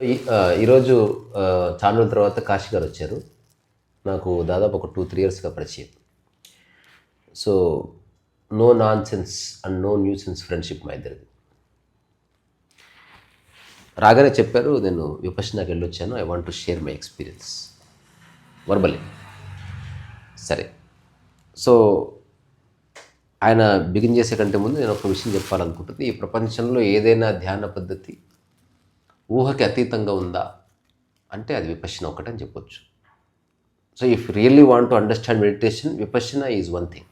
ఈరోజు చాలా రోజుల తర్వాత కాశీ గారు వచ్చారు. నాకు దాదాపు ఒక 2, 3 ఇయర్స్‌గా పరిచయం. So, no nonsense and no nuisance friendship మా ఇద్దరిది. రాగానే చెప్పారు, "నేను విపశ్యనాకి వెళ్ళొచ్చాను. I want to share my experience." Verbally. సరే. సో, ఆయన బిగిన్ చేసే కంటే ముందు నేను ఒక విషయం చెప్పాలనుకుంటుంది. ఈ ప్రపంచంలో ఏదైనా ధ్యాన పద్ధతి ఊహకి అతీతంగా ఉందా అంటే అది విపశ్యన ఒకటని చెప్పొచ్చు. So if really want to understand meditation, Vipassana is one thing.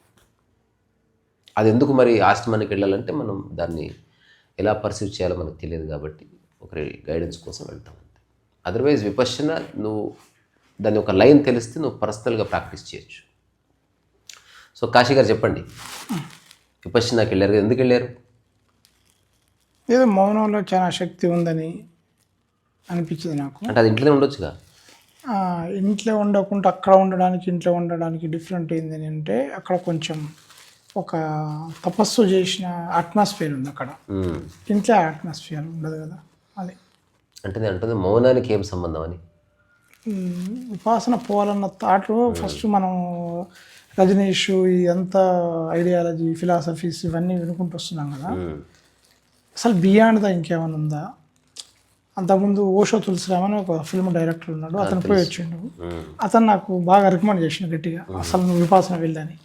అది ఎందుకు మరి ఆశ్రమానికి వెళ్ళాలంటే మనం దాన్ని ఎలా పర్సీవ్ చేయాలో మనకు తెలియదు కాబట్టి ఒకరి గైడెన్స్ కోసం వెళ్తాం అంతే. అదర్వైజ్ విపశ్యన నువ్వు దాన్ని ఒక లైన్ తెలిస్తే నువ్వు పర్సనల్గా ప్రాక్టీస్ చేయొచ్చు. సో కాశీ గారు చెప్పండి, విపశ్యనాకి వెళ్ళారు కదా, ఎందుకు వెళ్ళారు? ఏదో మౌనంలో చాలా శక్తి ఉందని అనిపించింది నాకు. అంటే అది ఇంట్లోనే ఉండొచ్చుగా. ఇంట్లో ఉండకుండా అక్కడ ఉండడానికి ఇంట్లో ఉండడానికి డిఫరెంట్ ఏంటి అంటే అక్కడ కొంచెం ఒక తపస్సు చేసిన అట్మాస్ఫియర్ ఉంది అక్కడ. ఇంట్లో అట్మాస్ఫియర్ ఉండదు కదా. అది అంటే నేను అంటుంది మౌనానికి ఏం సంబంధం అని. విపాసన పోవాలన్న థాట్లో ఫస్ట్ మనం రజనీష్ ఇదంతా ఐడియాలజీ ఫిలాసఫీస్ ఇవన్నీ వినుకుంటూ వస్తున్నాం కదా. అసలు బియాండ్దా ఇంకేమైనా ఉందా? అంతకుముందు ఓషో తులసిరామ్ అని ఒక ఫిల్మ్ డైరెక్టర్ ఉన్నాడు, అతను పోయి వచ్చిండు. అతను నాకు బాగా రికమెండ్ చేసిండు గట్టిగా, అసలు నువ్వు విపాసన వెళ్ళని.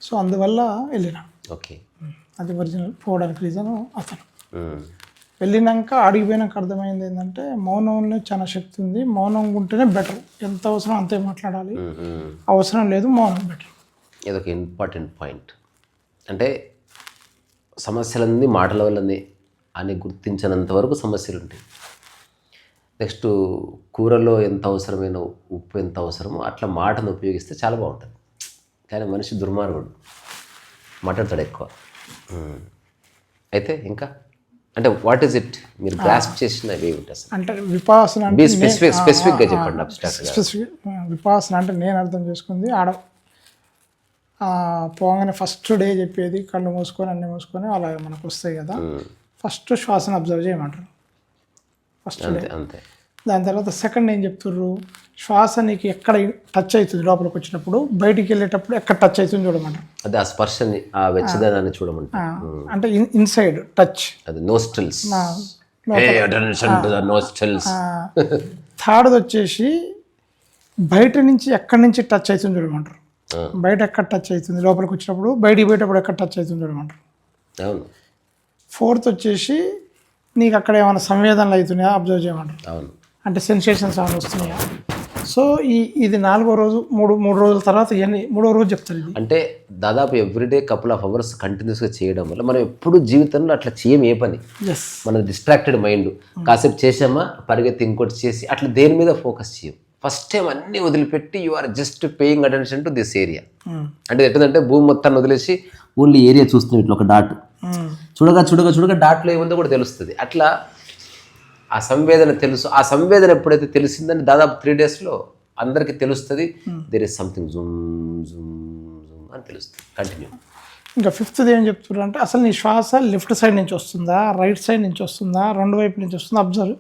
సో అందువల్ల వెళ్ళిన. ఓకే, అది ఒరిజినల్ పోవడానికి రీజన్ అతను. వెళ్ళినాక అడిగిపోయినాక అర్థమైంది ఏంటంటే మౌనంలో చాలా శక్తి ఉంది, మౌనం ఉంటేనే బెటర్. ఎంత అవసరం అంతే మాట్లాడాలి, అవసరం లేదు మౌనం బెటర్. ఇదొక ఇంపార్టెంట్ పాయింట్. అంటే సమస్యలన్నీ మాటల వల్లనే అని గుర్తించినంత వరకు సమస్యలు ఉంటాయి. నెక్స్ట్ కూరలో ఎంత అవసరమైన ఉప్పు ఎంత అవసరమో అట్లా మాటను ఉపయోగిస్తే చాలా బాగుంటుంది. కానీ మనిషి దుర్మార్గుడు, మాట్లాడతాడు ఎక్కువ. అయితే ఇంకా అంటే వాట్ ఈస్ ఇట్ మీరు గ్రాస్ప్ చేసిన ఏమిటి అసలు? అంటే విపాసన అంటే స్పెసిఫిక్గా చెప్పండి. స్పెసిఫిక్ విపాసన అంటే నేను అర్థం చేసుకుంది ఆడ పోగానే ఫస్ట్ డే చెప్పేది కళ్ళు మూసుకొని అన్నీ మూసుకొని అలా మనకు వస్తాయి కదా. ఫస్ట్ శ్వాసను అబ్జర్వ్ చేయమంటారు ఫస్ట్ డే. అంతే. దాని తర్వాత సెకండ్ ఏం చెప్తుర్రు, శ్వాస నీకు ఎక్కడ టచ్ అవుతుంది లోపలికి వచ్చినప్పుడు, బయటికి వెళ్ళేటప్పుడు ఎక్కడ టచ్ అవుతుంది చూడమంటారు. అదే ఆ స్పర్శని, ఆ వెచ్చదనాన్ని చూడమంటారు. అంటే ఇన్సైడ్ టచ్, అది నోస్ట్రిల్స్. థర్డ్ వచ్చేసి బయట నుంచి ఎక్కడి నుంచి టచ్ అవుతుంది చూడమంటారు. బయట ఎక్కడ టచ్ అవుతుంది లోపలికి వచ్చినప్పుడు, బయటికి పోయేటప్పుడు ఎక్కడ టచ్ అవుతుంది చూడమంటారు. అవును. ఫోర్త్ వచ్చేసి నీకు అక్కడ ఏమైనా సంవేదనలు అవుతున్నాయా అబ్జర్వ్ చేయమంటారు. అవును. అంటే సెన్సేషన్స్ ఏమైనా వస్తున్నాయా. సో ఇది 4వ రోజు, మూడు రోజుల తర్వాత ఇవన్నీ 3వ రోజు చెప్తారు. ఇది అంటే దాదాపు ఎవ్రీడే కపుల్ ఆఫ్ అవర్స్ కంటిన్యూస్గా చేయడం వల్ల మనం ఎప్పుడు జీవితంలో అట్లా చేయం ఏ పని. మన డిస్ట్రాక్టెడ్ మైండ్ కాసేపు చేసామా పరిగెత్తి ఇంకోటి చేసి అట్లా దేని మీద ఫోకస్ చేయం. ఫస్ట్ టైం అన్నీ వదిలిపెట్టి you are just paying attention to this area. అంటే ఎట్లంటే భూమి మొత్తాన్ని వదిలేసి ఓన్లీ ఏరియా చూస్తున్నాం, ఇట్లా ఒక డాట్ చూడగా చూడగా చూడగా డాట్లో ఏముందో కూడా తెలుస్తుంది. అట్లా ఆ సంవేదన తెలుసు. ఆ సంవేదన ఎప్పుడైతే తెలిసిందని దాదాపు 3 డేస్లో అందరికీ తెలుస్తుంది. There is something zoom zoom zoom అని తెలుస్తుంది. కంటిన్యూ. ఇంకా ఫిఫ్త్ది ఏం చెప్తున్నారు అంటే అసలు నీ శ్వాస లెఫ్ట్ సైడ్ నుంచి వస్తుందా, రైట్ సైడ్ నుంచి వస్తుందా, రెండు వైపు నుంచి వస్తుందా అబ్జర్వ్.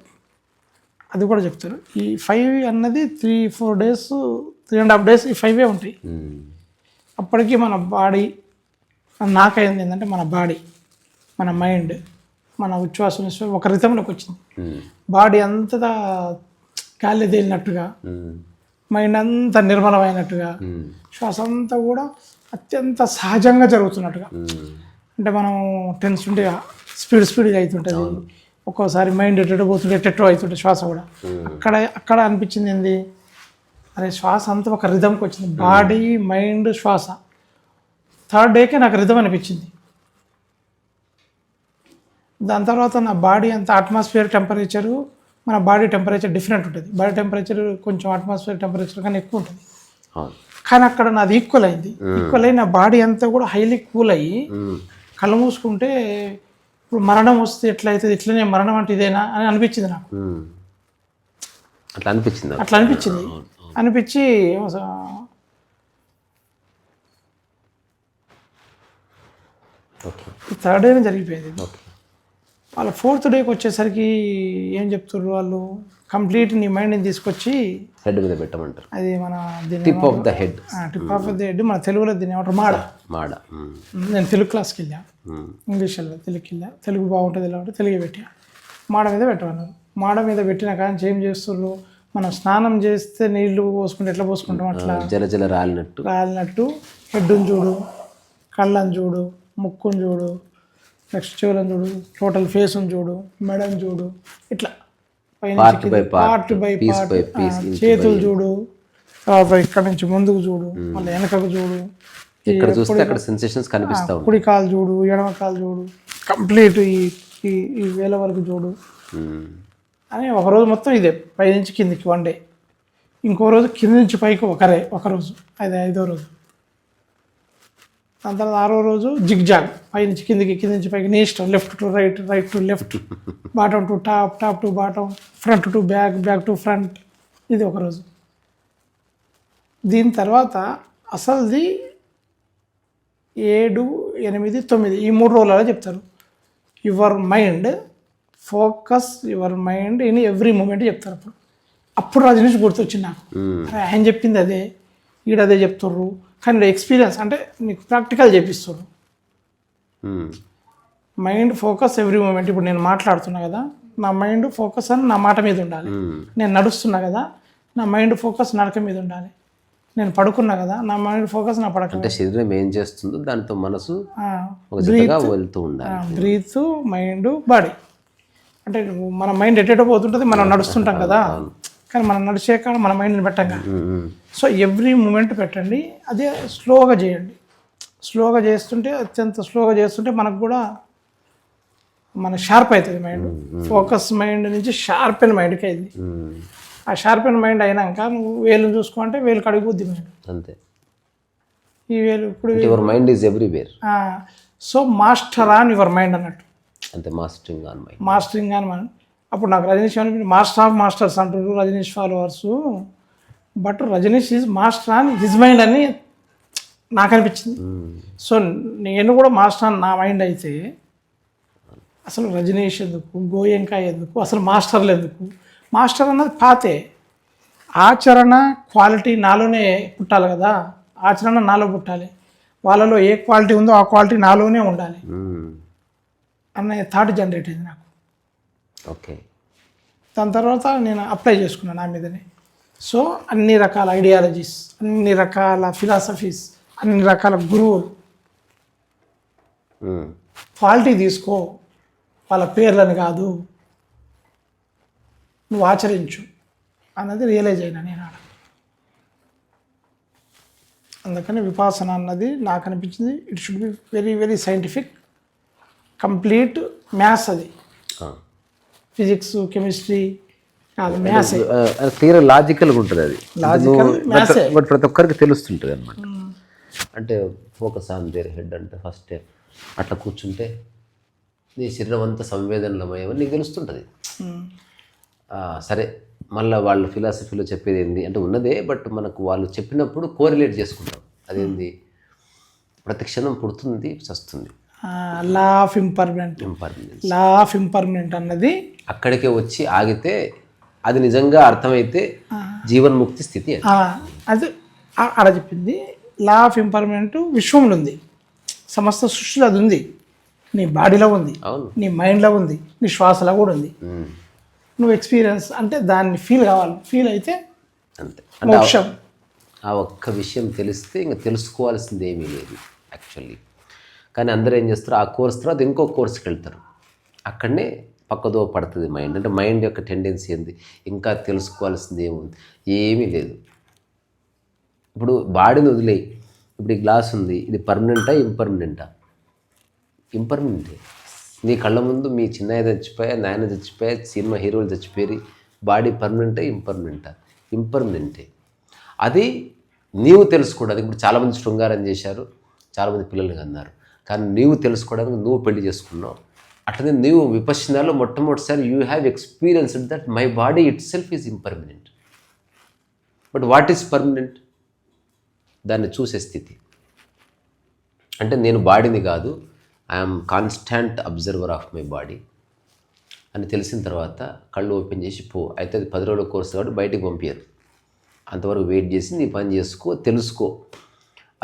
అది కూడా చెప్తారు. ఈ 5 అన్నది 3-4 డేస్, 3.5 డేస్ ఈ 5 ఉంటాయి. అప్పటికి మన బాడీ, నాకైంది ఏంటంటే మన బాడీ, మన మైండ్, మన ఉచ్ఛ్వాసం ఒక రితంలోకి వచ్చింది. బాడీ అంతటా గాలి తేలినట్టుగా, మైండ్ అంతా నిర్మలమైనట్టుగా, శ్వాస అంతా కూడా అత్యంత సహజంగా జరుగుతున్నట్టుగా. అంటే మనం టెన్స్ ఉంటే స్పీడ్గా అవుతుంటుంది, ఒక్కోసారి మైండ్ ఎట్టో పోతుంటే ఎట్టెట్టో అవుతుంటే శ్వాస కూడా. అక్కడ అనిపించింది ఏంది, అరే శ్వాస అంతా ఒక రిధంకి వచ్చింది. బాడీ, మైండ్, శ్వాస. థర్డ్ డేకే నాకు రిధం అనిపించింది. దాని తర్వాత నా బాడీ అంతా అట్మాస్ఫియర్ టెంపరేచరు, మన బాడీ టెంపరేచర్ డిఫరెంట్ ఉంటుంది. బాడీ టెంపరేచర్ కొంచెం అట్మాస్ఫియర్ టెంపరేచర్ కానీ ఎక్కువ ఉంటుంది. కానీ అక్కడ నాది ఈక్వల్ అయింది. ఈక్వల్ అయ్యి నా బాడీ అంతా కూడా హైలీ కూల్ అయ్యి కళ్ళు మూసుకుంటే ఇప్పుడు మరణం వస్తే ఎట్లయితుంది, ఇట్లనే మరణం అంటే ఇదేనా అని అనిపించింది నాకు. అట్లా అనిపించింది. అనిపించి థర్డ్ డే జరిగిపోయింది. వాళ్ళ 4th డేకి వచ్చేసరికి ఏం చెప్తున్నారు వాళ్ళు, కంప్లీట్ నీ మైండ్ని తీసుకొచ్చి హెడ్ మీద పెట్టమంటారు. అది మన దీన్ని tip of the head. Tip of the head, మన తెలుగులో దీన్ని ఏమంటారు, మాడ. మాడ. నేను తెలుగు క్లాస్కి వెళ్ళా, ఇంగ్లీష్ వెళ్ళా, తెలుగుకి వెళ్ళా. తెలుగు బాగుంటుంది ఎలా ఉంటే తెలుగు పెట్టా. మాడ మీద పెట్టమన్నారు. మాడ మీద పెట్టిన కానీ ఏం చేస్తున్నారు, మనం స్నానం చేస్తే నీళ్లు పోసుకుంటే ఎట్లా పోసుకుంటాం అట్లా జల జల రాలినట్టు హెడ్ని చూడు, కళ్ళని చూడు, ముక్కుని చూడు, నెక్స్ట్ చెవులను చూడు, టోటల్ ఫేస్ని చూడు, మెడని చూడు, ఇట్లా part by part by part, చేతులు చూడు, తర్వాత ఇక్కడ నుంచి ముందుకు చూడు, మళ్ళీ వెనకకు చూడు, ఇక్కడ చూస్తే అక్కడ సెన్సేషన్స్ కనిపిస్తా ఉంటాయి. కుడి కాలు చూడు, ఎడమ కాలు చూడు, కంప్లీట్ ఈ వేల వరకు చూడు అని ఒకరోజు మొత్తం ఇదే పై నుంచి కిందికి 1 డే. ఇంకో రోజు కింద నుంచి పైకి ఒకరోజు, అది 5వ రోజు. దాని తర్వాత 6వ రోజు జిగ్జాగ్, పై నుంచి కిందికి, కింద నుంచి పైకి, నీ ఇష్టం, left to right, right to left, bottom to top, top to bottom, front to back, back to front. ఇది ఒకరోజు. దీని తర్వాత అసలుది 7, 8, 9 ఈ 3 రోజులలో చెప్తారు. Your mind focus, your mind in every moment చెప్తారు. అప్పుడు రజనీష్ గుర్తొచ్చింది నాకు. ఆయన చెప్పింది అదే, అదే చెప్తుర్రు, కానీ ఎక్స్పీరియన్స్ అంటే నీకు ప్రాక్టికల్ చేపిస్తుర్రు. Mind focus every moment. ఇప్పుడు నేను మాట్లాడుతున్నా కదా, నా మైండ్ ఫోకస్ అని నా మాట మీద ఉండాలి. నేను నడుస్తున్నా కదా, నా మైండ్ ఫోకస్ నడక మీద ఉండాలి. నేను పడుకున్నా కదా, నా మైండ్ ఫోకస్ నా పడక. అంటే శరీరం ఏం చేస్తుందో దాంతో మనసు వెళ్తూ ఉండాలి. Breath, mind, body. అంటే మన మైండ్ ఎటేటో పోతుంటుంది, మనం నడుస్తుంటాం కదా, కానీ మనం నడిచే కాడ మన మైండ్ని పెట్టంగా. సో ఎవ్రీ మూమెంట్ పెట్టండి, అదే స్లోగా చేయండి. స్లోగా చేస్తుంటే, అత్యంత స్లోగా చేస్తుంటే మనకు కూడా మన షార్ప్ అవుతుంది మైండ్. ఫోకస్ మైండ్ నుంచి షార్ప్ అయిన మైండ్కి అయింది. ఆ షార్ప్ అయిన మైండ్ అయినాక నువ్వు వేలు చూసుకుంటే వేలు కడిగిపోద్ది మైండ్. అంతే. ఈ వేలు ఇప్పుడు your mind is everywhere. So master on your mind అన్నట్టు. అంతే, mastering on mind. Mastering on mind. అప్పుడు నాకు రజనీష్ అని మాస్టర్ ఆఫ్ మాస్టర్స్ అంటారు Rajneesh followers, but Rajneesh is master on his mind అని నాకు అనిపించింది. సో నేను కూడా మాస్టర్ ఆన్ నా మైండ్ అయితే అసలు రజనీష్ ఎందుకు, గోయంకా ఎందుకు, అసలు మాస్టర్లు ఎందుకు? మాస్టర్ అన్నది పాతే. ఆచరణ క్వాలిటీ నాలోనే పుట్టాలి కదా, ఆచరణ నాలో పుట్టాలి. వాళ్ళలో ఏ క్వాలిటీ ఉందో ఆ క్వాలిటీ నాలోనే ఉండాలి అనే థాట్ జనరేట్ అయింది నాకు. ఓకే. దాని తర్వాత నేను అప్లై చేసుకున్నాను నా మీదనే. సో అన్ని రకాల ఐడియాలజీస్, అన్ని రకాల ఫిలాసఫీస్, అన్ని రకాల గురువులు, క్వాలిటీ తీసుకో, వాళ్ళ పేర్లని కాదు, నువ్వు ఆచరించు అన్నది రియలైజ్ అయినా నేను ఆడ. అందుకని విపాసన అన్నది నాకు అనిపించింది it should be very very scientific, complete maths. అది ఫిజిక్స్, కెమిస్ట్రీ కాదు, మ్యాథ్స్. క్లియర్ లాజికల్గా ఉంటుంది అది. లాజికల్ మ్యాథ్స్ బట్ ప్రతి ఒక్కరికి తెలుస్తుంటుంది అనమాట. అంటే ఫోకస్ ఆన్ దేర్ హెడ్ అంటే ఫస్ట్ అట్లా కూర్చుంటే నీ శరీరం అంతా సంవేదనలమయ్యమని నీకు తెలుస్తుంటుంది. సరే, మళ్ళీ వాళ్ళ ఫిలాసఫీలో చెప్పేది ఏంది అంటే ఉన్నదే, బట్ మనకు వాళ్ళు చెప్పినప్పుడు కోరిలేట్ చేసుకుంటాం. అదేంది, ప్రతి క్షణం పుడుతుంది, చస్తుంది. Law of impermanent. Law of impermanent అన్నది అక్కడికే వచ్చి ఆగితే అది నిజంగా అర్థమైతే జీవన్ముక్తి స్థితి. అది ఆడ చెప్పింది. లా ఆఫ్ ఇంపర్మనెంట్ విశ్వంలో ఉంది, సమస్త సృష్టిలో అది ఉంది, నీ బాడీలో ఉంది, నీ మైండ్లో ఉంది, నీ శ్వాసలో కూడా ఉంది. నువ్వు ఎక్స్పీరియన్స్ అంటే దాన్ని ఫీల్ కావాలి, ఫీల్ అయితే అంతే. మోక్షం. ఆ ఒక్క విషయం తెలిస్తే ఇంకా తెలుసుకోవాల్సింది ఏమీ లేదు యాక్చువల్లీ. కానీ అందరూ ఏం చేస్తారు, ఆ కోర్స్ తర్వాత ఇంకో కోర్స్కి వెళ్తారు, అక్కడనే పక్కదో పడుతుంది మైండ్. అంటే మైండ్ యొక్క టెండెన్సీ ఏంది, ఇంకా తెలుసుకోవాల్సింది ఏముంది, ఏమీ లేదు. ఇప్పుడు బాడీని వదిలేయి, ఇప్పుడు ఈ గ్లాస్ ఉంది, ఇది పర్మనెంటా ఇంపర్మనెంటా? ఇంపర్మనెంటే. నీ కళ్ళ ముందు మీ చిన్నయ్య చచ్చిపోయా, నాయన చచ్చిపోయా, సినిమా హీరోలు చచ్చిపోయి, బాడీ పర్మనెంటా ఇంపర్మనెంటా? ఇంపర్మనెంటే. అది నీవు తెలుసుకోవడానికి. ఇప్పుడు చాలామంది శృంగారం చేశారు, చాలామంది పిల్లల్ని అన్నారు, కానీ నీవు తెలుసుకోవడానికి నువ్వు పెళ్లి చేసుకున్నావు. అట్లనే నీవు విపశ్యనాలో మొట్టమొదటిసారి you have experienced that my body it self is impermanent. But what is permanent? దాన్ని చూసే స్థితి. అంటే నేను బాడీని కాదు, I'm constant observer of my body. అని తెలిసిన తర్వాత కళ్ళు ఓపెన్ చేసి పో. అయితే అది 10 రోజుల కోర్సు కాబట్టి బయటికి పంపించారు. అంతవరకు వెయిట్ చేసి నీ పని చేసుకో, తెలుసుకో,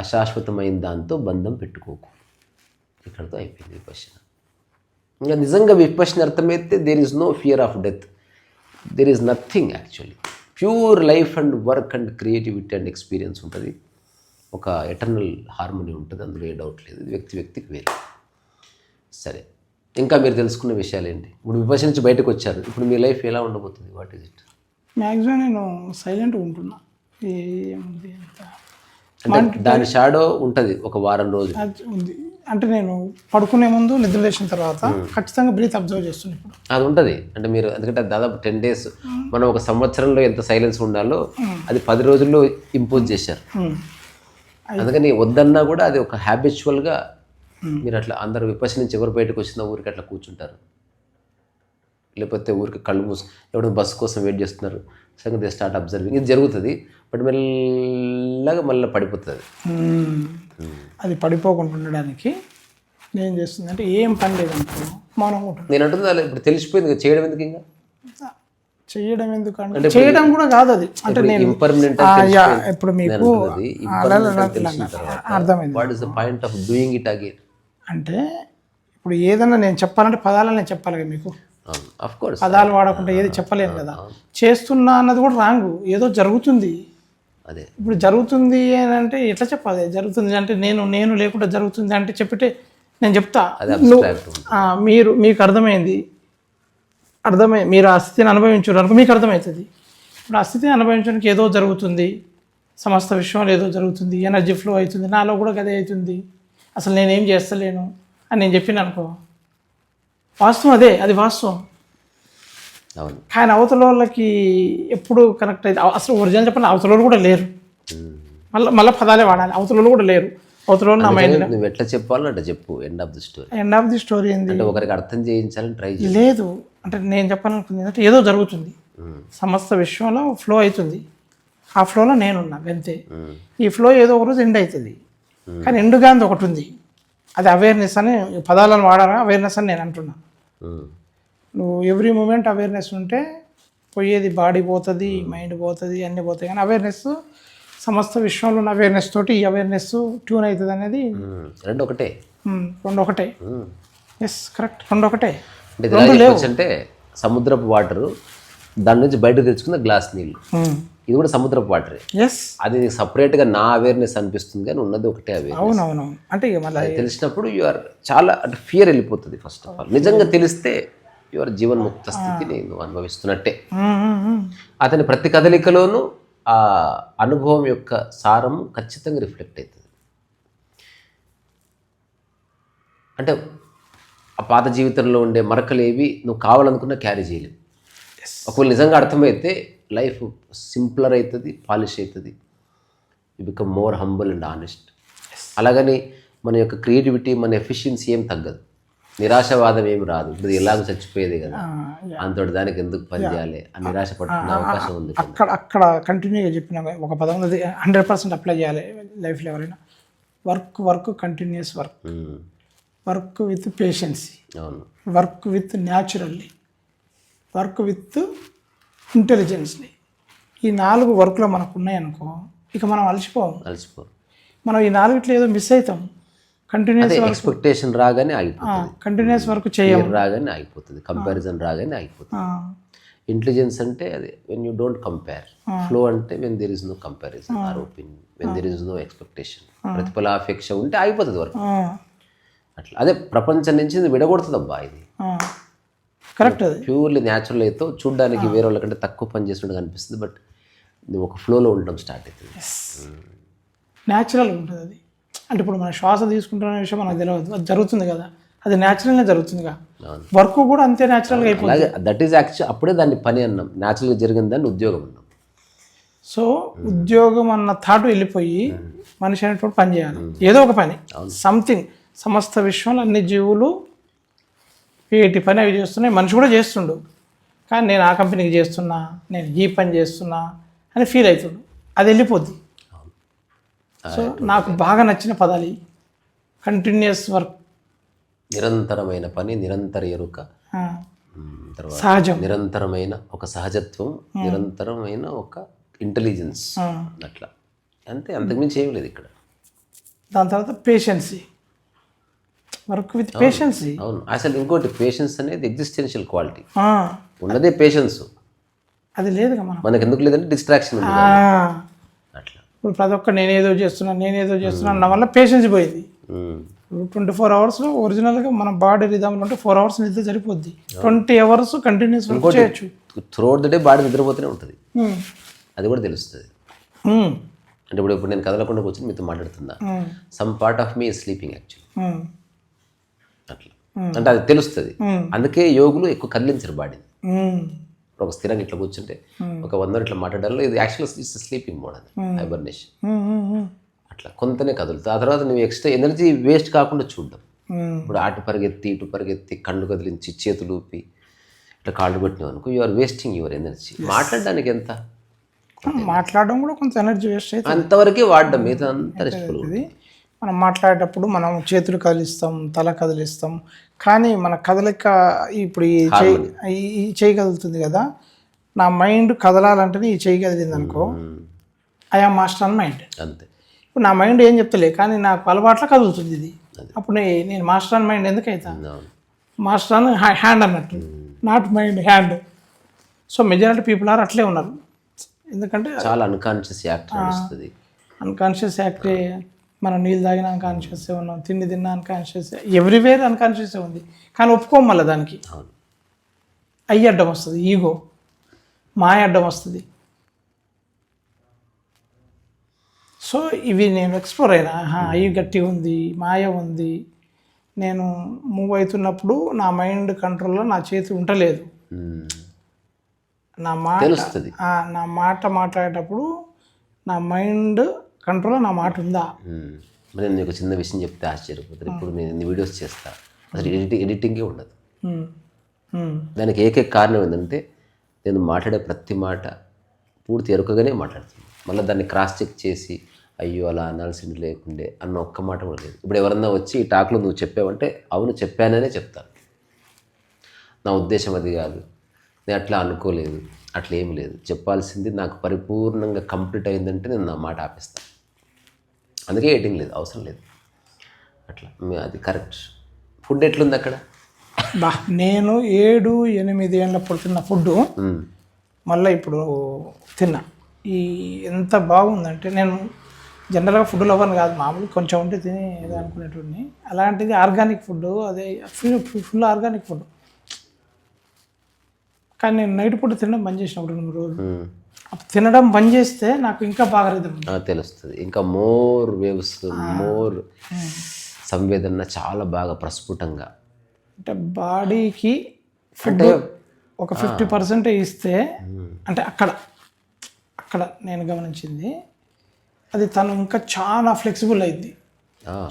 అశాశ్వతమైన దాంతో బంధం పెట్టుకోకు. ఇక్కడితో అయిపోయింది విపశ్యన. ఇంకా నిజంగా విపశ్యన అర్థమైతే there is no fear of death, there is nothing actually. Pure life and work and creativity and experience ఉంటుంది. ఒక ఎటర్నల్ హార్మోనీ ఉంటుంది, అందులో ఏ డౌట్ లేదు. ఇది వ్యక్తి వ్యక్తికి వేరు. సరే, ఇంకా మీరు తెలుసుకున్న విషయాలు ఏంటి? ఇప్పుడు విపశ్యన నుంచి బయటకు వచ్చారు, ఇప్పుడు మీ లైఫ్ ఎలా ఉండబోతుంది? What is it? మ్యాక్సిమం నేను సైలెంట్గా ఉంటున్నా. ఏముంది అంత అంటే దాని షాడో ఉంటుంది ఒక వారం రోజులు అది ఉంది. అంటే నేను పడుకునే ముందు నిద్ర లేచిన తర్వాత ఖచ్చితంగా బ్రీత్ అబ్జర్వ్ చేస్తున్నాను ఇప్పుడు. అది ఉంటుంది. అంటే మీరు ఎందుకంటే దాదాపు 10 days, మనం ఒక సంవత్సరంలో ఎంత సైలెన్స్ ఉండాలో అది 10 రోజుల్లో ఇంపోజ్ చేశారు. అందుకని వద్దన్నా కూడా అది ఒక హ్యాబిచువల్గా మీరు అట్లా అందరూ విపశ్యన నుంచి ఎవరు బయటకు వచ్చినా ఊరికి అట్లా కూర్చుంటారు, లేకపోతే ఊరికి కళ్ళు మూసు ఎవడో బస్సు కోసం వెయిట్ చేస్తున్నారు, సగం దే స్టార్ట్ అబ్జర్వింగ్. ఇది జరుగుతుంది, బట్ మెల్లగా మళ్ళీ పడిపోతుంది. అది పడిపోకుండా ఉండడానికి నేను చేస్తుంది అంటే ఏం పని లేదనుకో మౌనం ఉంటుంది. నేను అంటుంది అలా ఇప్పుడు తెలిసిపోయింది కదా, చేయడం ఎందుకు? ఇంకా చేయడం ఎందుకంటే చేయడం కూడా కాదు అది. అంటే నేను ఇంపర్మనెంట్ ఇప్పుడు మీకు అర్థమైంది. What is the point of doing it again? అంటే ఇప్పుడు ఏదన్నా నేను చెప్పాలంటే పదాలను నేను చెప్పాలి కదా మీకు. ఆఫ్ కోర్స్ పదాలు వాడకుండా ఏది చెప్పలేను కదా. చేస్తున్నా అన్నది కూడా రాంగు, ఏదో జరుగుతుంది. అదే ఇప్పుడు జరుగుతుంది అని అంటే ఎట్లా చెప్పాలి? జరుగుతుంది అంటే నేను లేకుండా జరుగుతుంది అంటే చెప్పితే నేను చెప్తా, మీకు అర్థమైంది, మీరు ఆ స్థితిని అనుభవించారు అనుకో మీకు అర్థమవుతుంది. ఇప్పుడు ఆ స్థితిని అనుభవించడానికి ఏదో జరుగుతుంది, సమస్త విశ్వంలో ఏదో జరుగుతుంది, ఎనర్జీ ఫ్లో అవుతుంది, నాలో కూడా గదే అవుతుంది, అసలు నేనేం చేస్తలేను అని నేను చెప్పిన అనుకో, వాస్తవం అదే, అది వాస్తవం. కానీ అవతల వాళ్ళకి ఎప్పుడు కనెక్ట్ అయితే అసలు ఒరిజినల్ చెప్పాలి, అవతల వాళ్ళు కూడా లేరు. మళ్ళీ పదాలే వాడాలి, అవతల వాళ్ళు కూడా లేరు. అవతల వాళ్ళు నా మైండ్ నువ్వు ఎట్లా చెప్పాలో అట్లా చెప్పు. End of the story. End of the story ఏంది? అంటే ఒకరికి అర్థం చేయించాలని ట్రై చేయాలి. లేదు అంటే నేను చెప్పాలనుకుంది అంటే ఏదో జరుగుతుంది, సమస్త విశ్వంలో ఫ్లో అవుతుంది, ఆ ఫ్లోలో నేనున్నా అంతే. ఈ ఫ్లో ఏదో ఒక రోజు ఎండ్ అవుతుంది, కానీ ఎండుగా ఒకటి ఉంది, అది అవేర్నెస్ అని. పదాలను వాడాలా అవేర్నెస్ అని నేను అంటున్నా. నువ్వు ఎవ్రీ మూమెంట్ అవేర్నెస్ ఉంటే పోయేది బాడీ పోతుంది, మైండ్ పోతుంది, అన్నీ పోతాయి. కానీ అవేర్నెస్ సమస్త విశ్వంలో ఉన్న అవేర్నెస్ తోటి ఈ అవేర్నెస్ ట్యూన్ అవుతుంది అనేది రెండు ఒకటే. ఎస్ కరెక్ట్, రెండు ఒకటే. అంటే సముద్రపు వాటరు, దాని నుంచి బయట తెచ్చుకున్న గ్లాస్ నీళ్ళు, ఇది కూడా సముద్రపు వాటరే. ఎస్, అది సపరేట్గా నా అవేర్నెస్ అనిపిస్తుంది, కానీ ఉన్నది ఒకటే అవేర్నెస్. అవునవును. అంటే మళ్ళీ తెలిసినప్పుడు యూఆర్ చాలా అంటే ఫియర్ వెళ్ళిపోతుంది. ఫస్ట్ ఆఫ్ ఆల్ నిజంగా తెలిస్తే యువర్ జీవన్ముక్త స్థితిని నువ్వు అనుభవిస్తున్నట్టే. అతని ప్రతి కదలికలోనూ ఆ అనుభవం యొక్క సారము ఖచ్చితంగా రిఫ్లెక్ట్ అవుతుంది. అంటే ఆ పాత జీవితంలో ఉండే మరకలు ఏవి నువ్వు కావాలనుకున్నా క్యారీ చేయలేవు. ఒకవేళ నిజంగా అర్థమైతే లైఫ్ సింప్లర్ అవుతుంది, పాలిష్ అవుతుంది, you become more humble and honest. అలాగని మన యొక్క క్రియేటివిటీ, మన ఎఫిషియన్సీ ఏం తగ్గదు, నిరాశవాదం ఏమి రాదు. ఇప్పుడు ఎలాగో చచ్చిపోయేది కదా, అంతటి దానికి ఎందుకు పని చేయాలి అని నిరాశ పడుతున్న అవకాశం ఉంది. అక్కడ కంటిన్యూగా చెప్పిన ఒక పదం అది 100% అప్లై చేయాలి లైఫ్లో. ఎవరైనా work continuous work with patiency, work with naturally, work with intelligently. ఈ 4 వర్క్లో మనకు ఉన్నాయనుకో, ఇక మనం అలసిపోం. మనం ఈ 4 ఏదో మిస్ అవుతాం. కంటిన్యూస్ ఎక్స్పెక్టేషన్ రాగానే ఆగిపోతుంది, కంటిన్యూస్ వర్క్ చేయాలి రాగానే ఆగిపోతుంది, కంపారిజన్ రాగానే ఆగిపోతుంది. ఇంటెలిజెన్స్ అంటే అది when you don't compare. Flow అంటే when there is no comparison or opinion, when there is no expectation. ప్రతిఫలాపేక్ష ఉంటే అయిపోతుంది వర్క్. అట్లా అదే ప్రపంచం నుంచి విడగొడుతుంది అబ్బా ఇది. కరెక్ట్. అది ప్యూర్లీ న్యాచురల్ అయితే చూడడానికి వేరే వాళ్ళకంటే తక్కువ పని చేసినట్టు అనిపిస్తుంది, బట్ నువ్వు ఒక ఫ్లోలో ఉండడం స్టార్ట్ అవుతుంది. న్యాచురల్గా ఉంటుంది అది. అంటే ఇప్పుడు మన శ్వాస తీసుకుంటున్న విషయం మనకు తెలియదు, అది జరుగుతుంది కదా, అది న్యాచురల్గా జరుగుతుందిగా. వర్క్ కూడా అంతే న్యాచురల్గా అయిపోతుంది. దట్ ఈస్ యాక్చువల్, అప్పుడే దాన్ని పని అన్నాం, న్యాచురల్గా జరిగిన దాన్ని ఉద్యోగం అన్నాం. సో ఉద్యోగం అన్న థాట్ వెళ్ళిపోయి మనిషి అనేటువంటి పని చేయాలి, ఏదో ఒక పని, సంథింగ్. సమస్త విశ్వంలో అన్ని జీవులు వీటి పని అవి చేస్తున్నాయి, మనిషి కూడా చేస్తుండు. కానీ నేను ఆ కంపెనీకి చేస్తున్నా, నేను ఈ పని చేస్తున్నా అని ఫీల్ అవుతుండు, అది వెళ్ళిపోద్ది. సో నాకు బాగా నచ్చిన పదాలు కంటిన్యూస్ వర్క్, నిరంతరమైన పని, నిరంతర ఎరుక, తర్వాత సహజం. నిరంతరమైన ఒక సహజత్వం, నిరంతరమైన ఒక ఇంటెలిజెన్స్, అట్లా అంతే, అంతకుమించి ఏం లేదు ఇక్కడ. దాని తర్వాత పేషెన్సీ, వర్క్ విత్ పేషెన్సీ. అవును, అసలు ఇంకోటి పేషెన్స్ అనేది ఎగ్జిస్టెన్షియల్ క్వాలిటీ. ఉన్నదే పేషెన్స్, అది లేదుగా మనకు ఎందుకు లేదంటే డిస్ట్రాక్షన్ ఉంది అట్లా. ఇప్పుడు ప్రతి ఒక్క నేనేదో చేస్తున్నాను నా వల్ల పేషెన్స్ పోయింది. 24 hours ఒరిజినల్గా మన బాడీ రిధంలో ఉంటే 4 hours నిద్ర సరిపోద్ది. 20 hours కంటిన్యూస్ వర్క్ చేయొచ్చు. త్రూఅవుట్ ద డే బాడీ నిద్రపోతూనే ఉంటుంది, అది కూడా తెలుస్తుంది. అంటే ఇప్పుడు నేను కదలకుండా కూర్చొని మీతో మాట్లాడుతున్నా, some part of me sleeping actually, అట్లా అంటే అది తెలుస్తుంది. అందుకే యోగులు ఎక్కువ కదిలించరు బాడీని. ఒక స్థిరంగా ఇట్లా కూర్చుంటే ఒక 100 ఇట్లా మాట్లాడాలో ఇది యాక్చువల్ స్లీపింగ్ మోడ్, అది హైబర్నేషన్. అట్లా కొంతనే కదులుతుంది. ఆ తర్వాత నువ్వు ఎక్స్ట్రా ఎనర్జీ వేస్ట్ కాకుండా చూడడం. ఇప్పుడు అటు పరిగెత్తి ఇటు పరిగెత్తి కళ్ళు కదిలించి చేతులు ఊపి ఇట్లా కాళ్ళు కొట్టినావు అనుకో, you are wasting your energy. మాట్లాడడానికి ఎంత మాట్లాడడం కూడా కొంత ఎనర్జీ వేస్ట్ అవుతుంది, అంతవరకే వాడడం, మిగతా అంతా రెస్ట్ఫుల్. మనం మాట్లాడేటప్పుడు మనం చేతులు కదిలిస్తాం, తల కదిలిస్తాం, కానీ మన కదలిక ఇప్పుడు ఈ చేయి కదులుతుంది కదా, నా మైండ్ కదలాలంటేనే ఈ చేయి కదిలింది అనుకో, I am master on mind. అంతే. ఇప్పుడు నా మైండ్ ఏం చెప్తలే, కానీ నాకు అలవాట్లో కదులుతుంది ఇది. అప్పుడు నేను మాస్టర్ ఆన్ మైండ్ ఎందుకు అవుతా? మాస్టర్ ఆన్ హ్యాండ్ అన్నట్టు, not mind, hand. So majority people are అట్లే ఉన్నారు. ఎందుకంటే చాలా అన్కాన్షియస్ యాక్ట్ నడుస్తుంది. అన్కాన్షియస్ యాక్టే. మనం నీళ్ళు తాగిన అన్కాన్షియస్ ఉన్నాం, తిండి తిన్నా అన్కాన్షియస్, ఎవ్రీవేర్ అన్కాన్షియస్ ఉంది. కానీ ఒప్పుకోం మళ్ళీ దానికి. అయ్యి అడ్డం వస్తుంది, ఈగో మాయ అడ్డం వస్తుంది. సో ఇవి నేను ఎక్స్ప్లోర్ అయినా, అయ్యి గట్టిగా ఉంది, మాయ ఉంది. నేను మూవ్ అవుతున్నప్పుడు నా మైండ్ కంట్రోల్లో నా చేతి ఉండలేదు. నా మాట మాట్లాడేటప్పుడు నా మైండ్ కంట్రోల్లో నా మాట ఉందా? నేను నీకు చిన్న విషయం చెప్తే ఆశ్చర్యపోతారు. ఇప్పుడు నేను వీడియోస్ చేస్తా, అసలు ఎడిటింగే ఉండదు. దానికి ఏకైక కారణం ఏంటంటే నేను మాట్లాడే ప్రతి మాట పూర్తి ఎరుకగానే మాట్లాడుతున్నాను. మళ్ళీ దాన్ని క్రాస్ చెక్ చేసి అయ్యో అలా అనాల్సింది లేకుండే అన్న ఒక్క మాట కూడా లేదు. ఇప్పుడు ఎవరన్నా వచ్చి ఈ టాక్లో నువ్వు చెప్పావంటే అవును చెప్పాననే చెప్తాను, నా ఉద్దేశం అది కాదు, నేను అట్లా అనుకోలేదు, అట్లా ఏమి లేదు. చెప్పాల్సింది నాకు పరిపూర్ణంగా కంప్లీట్ అయిందంటే నేను నా మాట ఆపేస్తాను. అందుకే ఎడిటింగ్ లేదు, అవసరం లేదు. అట్లా అది కరెక్ట్. ఫుడ్ ఎట్లుంది అక్కడ? నేను 7-8 ఏళ్ళప్పుడు తిన్న ఫుడ్ మళ్ళీ ఇప్పుడు తిన్నా. ఈ ఎంత బాగుందంటే, నేను జనరల్గా ఫుడ్ లవర్ కాదు, మామూలు కొంచెం ఉంటే తిని ఏదో అనుకునేటోడిని. అలాంటిది ఆర్గానిక్ ఫుడ్, అదే ఫుల్ ఆర్గానిక్ ఫుడ్. కానీ నేను నైట్ పూట తినడం బంద్ చేసిన 2-3 రోజులు. తినడం బంద్ చేస్తే నాకు ఇంకా బాగా తెలుస్తుంది, ఇంకా మోర్ వేవ్స్, మోర్ సంవేదన చాలా బాగా ప్రస్ఫుటంగా. అంటే బాడీకి ఫుడ్ ఒక 50% ఇస్తే, అంటే అక్కడ నేను గమనించింది అది, తను ఇంకా చాలా ఫ్లెక్సిబుల్ అయింది,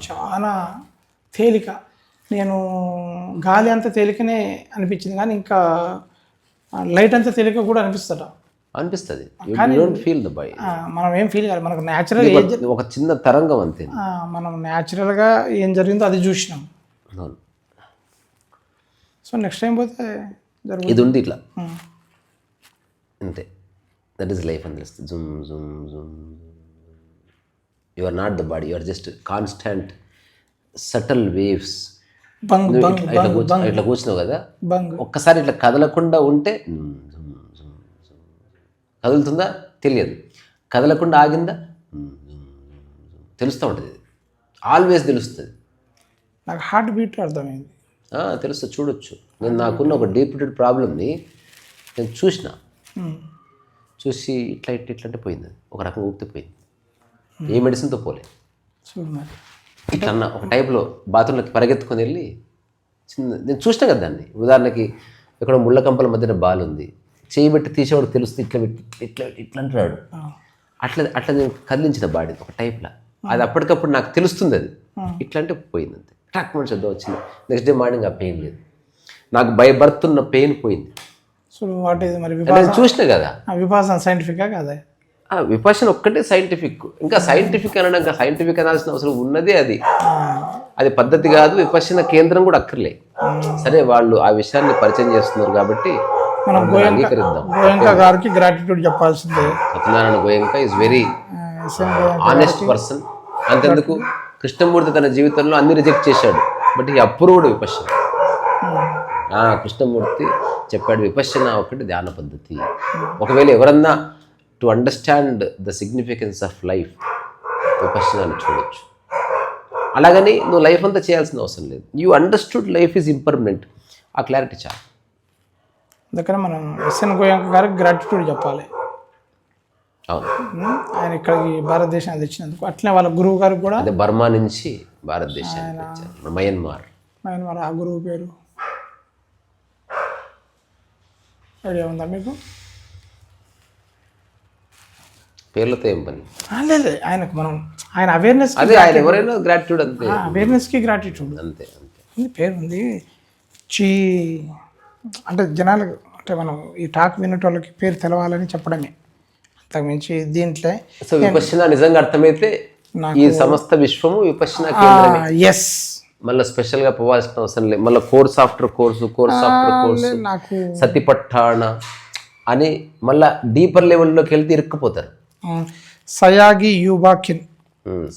చాలా తేలిక. నేను గాలి అంత తేలికనే అనిపించింది, కానీ ఇంకా లైట్ అంతా తేలిక కూడా అనిపిస్తుంది. మనం ఏం ఫీల్ కాదు, మనకు న్యాచురల్ ఒక చిన్న తరంగం అంతే. మనం న్యాచురల్గా ఏం జరిగిందో అది చూసినాం. సో నెక్స్ట్ టైం పోతే ఇది ఉంది ఇట్లా అంతే. దట్ ఈస్ లైఫ్ అని తెలుస్తుంది. Zoom zoom zoom. You are not the body, you are just constant subtle waves. ఇట్లా కూర్చున్నావు కదా, ఒక్కసారి ఇట్లా కదలకుండా ఉంటే కదులుతుందా తెలియదు, కదలకుండా ఆగిందా తెలుస్తూ ఉంటుంది. ఆల్వేస్ తెలుస్తుంది. నాకు హార్ట్ బీట్ అర్థమైంది, తెలుస్తుంది, చూడొచ్చు. నేను నాకున్న ఒక డీప్ రూటెడ్ ప్రాబ్లమ్ని నేను చూసి ఇట్లా అంటే పోయింది, ఒక రకంగా ఊపితే పోయింది. ఏ మెడిసిన్తో పోలే. ఇట్లా అన్న ఒక టైప్లో బాత్రూంలోకి పరిగెత్తుకొని వెళ్ళి నేను చూసినా కదా దాన్ని. ఉదాహరణకి ఇక్కడ ముళ్ళ కంపల మధ్యన బాల్ ఉంది, చేయబెట్టి తీసేవాడు తెలుస్తుంది, ఇట్లా అంటున్నాడు. అట్లా నేను కదిలించిన బాడీ ఒక టైప్లో, అది అప్పటికప్పుడు నాకు తెలుస్తుంది. అది ఇట్లా అంటే పోయింది అంతే. ట్రాక్ మన శబ్దం వచ్చింది. నెక్స్ట్ డే మార్నింగ్ ఆ పెయిన్ లేదు, నాకు భయపడుతున్న పెయిన్ పోయింది. సో వాట్ ఈజ్ మరి చూసినా కదా విపాసన సైంటిఫికా కాదా? విపశ్యన ఒక్కటే సైంటిఫిక్. ఇంకా సైంటిఫిక్ అనడం, ఇంకా సైంటిఫిక్ అనాల్సిన అవసరం ఉన్నదే అది. అది పద్ధతి కాదు. విపశ్యన కేంద్రం కూడా అక్కర్లే. సరే, వాళ్ళు ఆ విషయాన్ని పరిచయం చేస్తున్నారు కాబట్టి మనం అంగీకరిద్దాం. గోయంకా గారికి గ్రాటిట్యూడ్ చెప్పాల్సిందే. Satyanarayana Goenka is very honest person. అంతెందుకు, కృష్ణమూర్తి తన జీవితంలో అన్ని రిజెక్ట్ చేశాడు, బట్ ఈ అప్రూవ్డ్ విపశ్యన. కృష్ణమూర్తి చెప్పాడు విపశ్యన ఒకటి ధ్యాన పద్ధతి. ఒకవేళ ఎవరన్నా to understand the significance of life విపశ్యనాన్ని చూడొచ్చు. అలాగని నువ్వు లైఫ్ అంతా చేయాల్సిన అవసరం లేదు. You understood life is impermanent. ఆ క్లారిటీ చాలు. అందుకని మనం ఎస్ఎన్ గోయంకా గారికి గ్రాటిట్యూడ్ చెప్పాలి. అవును, ఆయన ఇక్కడికి భారతదేశాన్ని తెచ్చినందుకు. అట్లనే వాళ్ళ గురువు గారికి కూడా, అదే బర్మా నుంచి భారతదేశానికి తెచ్చారు, మయన్మార్. ఆయన ఆ గురువు పేరు ఐడియా ఉందా మీకు? పేర్లతో ఏం పని లేదు, ఆయనకు మనం ఆయన అవేర్నెస్, అదే ఆయన ఎవరైనా గ్రాటిట్యూడ్ అంతే. అవేర్నెస్కి గ్రాటిట్యూడ్ అంతే పేరు ఉంది. చీ అంటే జనాలకు, అంటే మనం ఈ టాక్ వినేటోళ్ళకి పేరు తెలవాలని చెప్పడమే, అంతకుమించి దీంట్లో. సో విపశ్యన నిజంగా అర్థమైతే ఈ సమస్త విశ్వము విపశ్యన కేంద్రమే. ఎస్, మళ్ళీ స్పెషల్గా పోవాల్సిన అవసరం లేదు. మళ్ళీ కోర్స్ ఆఫ్టర్ కోర్సు నాకు సతిపట్టాణ అని మళ్ళీ డీపర్ లెవెల్లోకి వెళ్తే ఇరుక్కుపోతారు. సయాగి యూబాకిన్,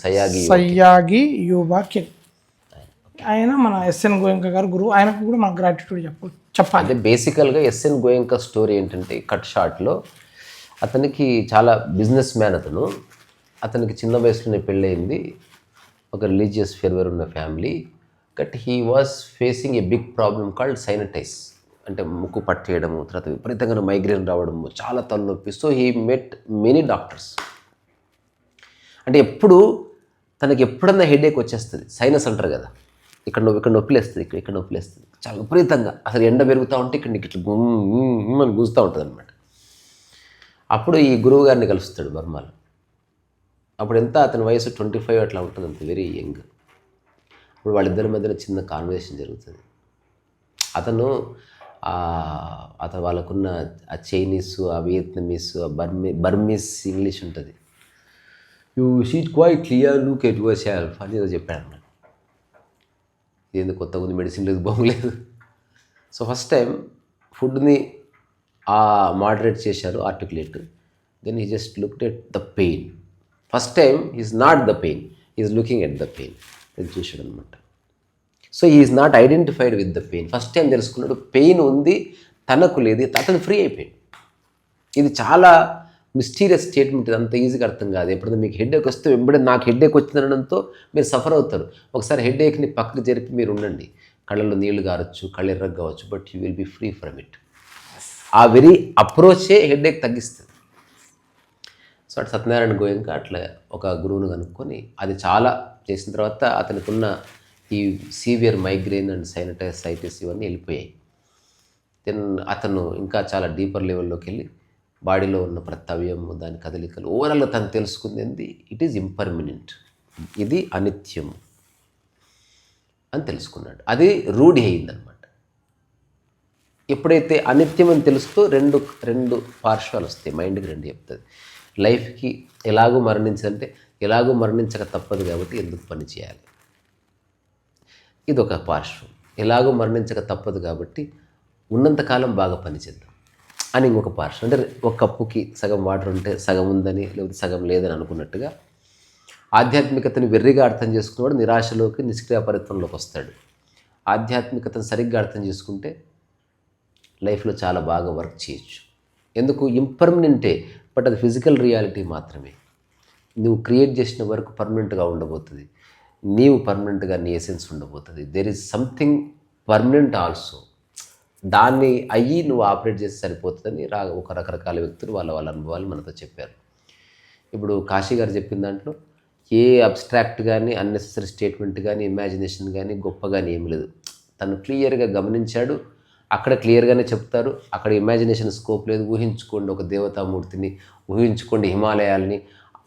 సయాగి యూబాకిన్ ఆయన మన ఎస్ఎన్ గోయంకా గారు గురువు. ఆయనకు కూడా మనం గ్రాటిట్యూడ్ చెప్పాలి. అదే బేసికల్గా ఎస్ఎన్ గోయంకా స్టోరీ ఏంటంటే, కట్ షార్ట్లో అతనికి చాలా బిజినెస్ మ్యాన్. అతనికి చిన్న వయసులోనే పెళ్ళయింది, ఒక రిలీజియస్ ఫెర్వర్ ఉన్న family. But he was facing a big problem called sinusitis, అంటే ముక్కు పట్టేయడము, తర్వాత విపరీతంగా మైగ్రేన్ రావడము, చాలా తలనొప్పి. So he met many doctors. అంటే తనకి ఎప్పుడన్నా హెడేక్ వచ్చేస్తుంది. సైనస్ అంటారు కదా, ఇక్కడ నొప్పిలేస్తుంది, ఇక్కడ నొప్పిలేస్తుంది చాలా విపరీతంగా. అసలు ఎండ పెరుగుతూ ఉంటే ఇక్కడ నీకు ఇట్లా గుమ్మని గుంజుతూ ఉంటుంది అనమాట. అప్పుడు ఈ గురువు గారిని కలుస్తాడు బర్మాలో. అప్పుడు ఎంత, అతని వయసు 25 అట్లా ఉంటుంది, అంత వెరీ యంగ్. అప్పుడు వాళ్ళిద్దరి మధ్యన చిన్న కాన్వర్సేషన్ జరుగుతుంది. అతను వాళ్ళకున్న ఆ చైనీసు, ఆ వియత్నమీస్, ఆ బర్మీస్ ఇంగ్లీష్ ఉంటుంది. You sit quiet clear, look at your self అని ఏదో చెప్పాడు అన్నమాట. ఇదేందుకు కొత్తగా ఉంది, మెడిసిన్ లేదు, బాగులేదు. సో ఫస్ట్ టైం ఫుడ్ని మోడరేట్ చేశారు, articulate. Then he just looked at the pain. First time is not the pain, is looking at the pain. అది చూశాడు అనమాట. So is not identified with the pain. First time తెలుసుకున్నాడు pain ఉంది, తనకు లేదు, అతను ఫ్రీ అయిపోయాడు. ఇది చాలా మిస్టీరియస్ స్టేట్మెంట్. ఇది అంత ఈజీగా అర్థం కాదు. ఎప్పుడైనా మీకు హెడేక్ వస్తే వెంబడే నాకు హెడేక్ వచ్చిందనడంతో మీరు సఫర్ అవుతారు. ఒకసారి హెడేక్ని పక్కకు జరిపి మీరు ఉండండి. కళ్ళల్లో నీళ్లు గారచ్చు, కళ్ళు ఎర్రగా కావచ్చు, but you will be free from it. ఆ వెరీ అప్రోచే హెడేక్ తగ్గిస్తుంది. సో అటు సత్యనారాయణ గోయంకా అట్లా ఒక గురువును కనుక్కొని అది చాలా చేసిన తర్వాత అతనికి ఉన్న ఈ సీవియర్ మైగ్రేన్ అండ్ సైనటైటిస్ ఇవన్నీ వెళ్ళిపోయాయి. దెన్ అతను ఇంకా చాలా డీపర్ లెవెల్లోకి వెళ్ళి బాడీలో ఉన్న ప్రతి అవయవము, దాని కదలికలు, ఓవరాల్గా తను తెలుసుకుంది ఇట్ ఈజ్ ఇంపర్మనెంట్, ఇది అనిత్యము అని తెలుసుకున్నాడు. అది రూఢి అయిందనమాట. ఎప్పుడైతే అనిత్యం అని తెలుస్తూ రెండు పార్శ్వాలు వస్తాయి, మైండ్కి రెండు చెప్తుంది. లైఫ్కి ఎలాగూ మరణించాలంటే ఎలాగూ మరణించక తప్పదు కాబట్టి ఎందుకు పని చేయాలి, ఇదొక పార్శ్వం. ఎలాగూ మరణించక తప్పదు కాబట్టి ఉన్నంతకాలం బాగా పనిచేద్దాం అని ఇంకొక పార్శ్వం. అంటే ఒక కప్పుకి సగం వాటర్ ఉంటే సగం ఉందని, లేకపోతే సగం లేదని అనుకున్నట్టుగా ఆధ్యాత్మికతని వెర్రిగా అర్థం చేసుకున్నవాడు నిరాశలోకి, నిష్క్రియాపరిత్వంలోకి వస్తాడు. ఆధ్యాత్మికతను సరిగ్గా అర్థం చేసుకుంటే లైఫ్లో చాలా బాగా వర్క్ చేయొచ్చు. ఎందుకు, ఇంపర్మనెంటే, బట్ అది ఫిజికల్ రియాలిటీ మాత్రమే. నువ్వు క్రియేట్ చేసిన వర్క్ పర్మనెంట్గా ఉండబోతుంది, నీవు పర్మనెంట్గా నీ ఎసెన్స్ ఉండబోతుంది. There is something permanent also. దాన్ని అయ్యి నువ్వు ఆపరేట్ చేసి సరిపోతుందని ఒక రకరకాల వ్యక్తులు వాళ్ళ అనుభవాలు మనతో చెప్పారు. ఇప్పుడు కాశీ గారు చెప్పిన దాంట్లో ఏ అబ్స్ట్రాక్ట్ కానీ, అన్నెసెసరీ స్టేట్మెంట్ కానీ, ఇమాజినేషన్ కానీ, గొప్పగాని ఏమి లేదు. తను క్లియర్గా గమనించాడు. అక్కడ క్లియర్గానే చెప్తారు, అక్కడ ఇమాజినేషన్ స్కోప్ లేదు. ఊహించుకోండి ఒక దేవతామూర్తిని, ఊహించుకోండి హిమాలయాల్ని,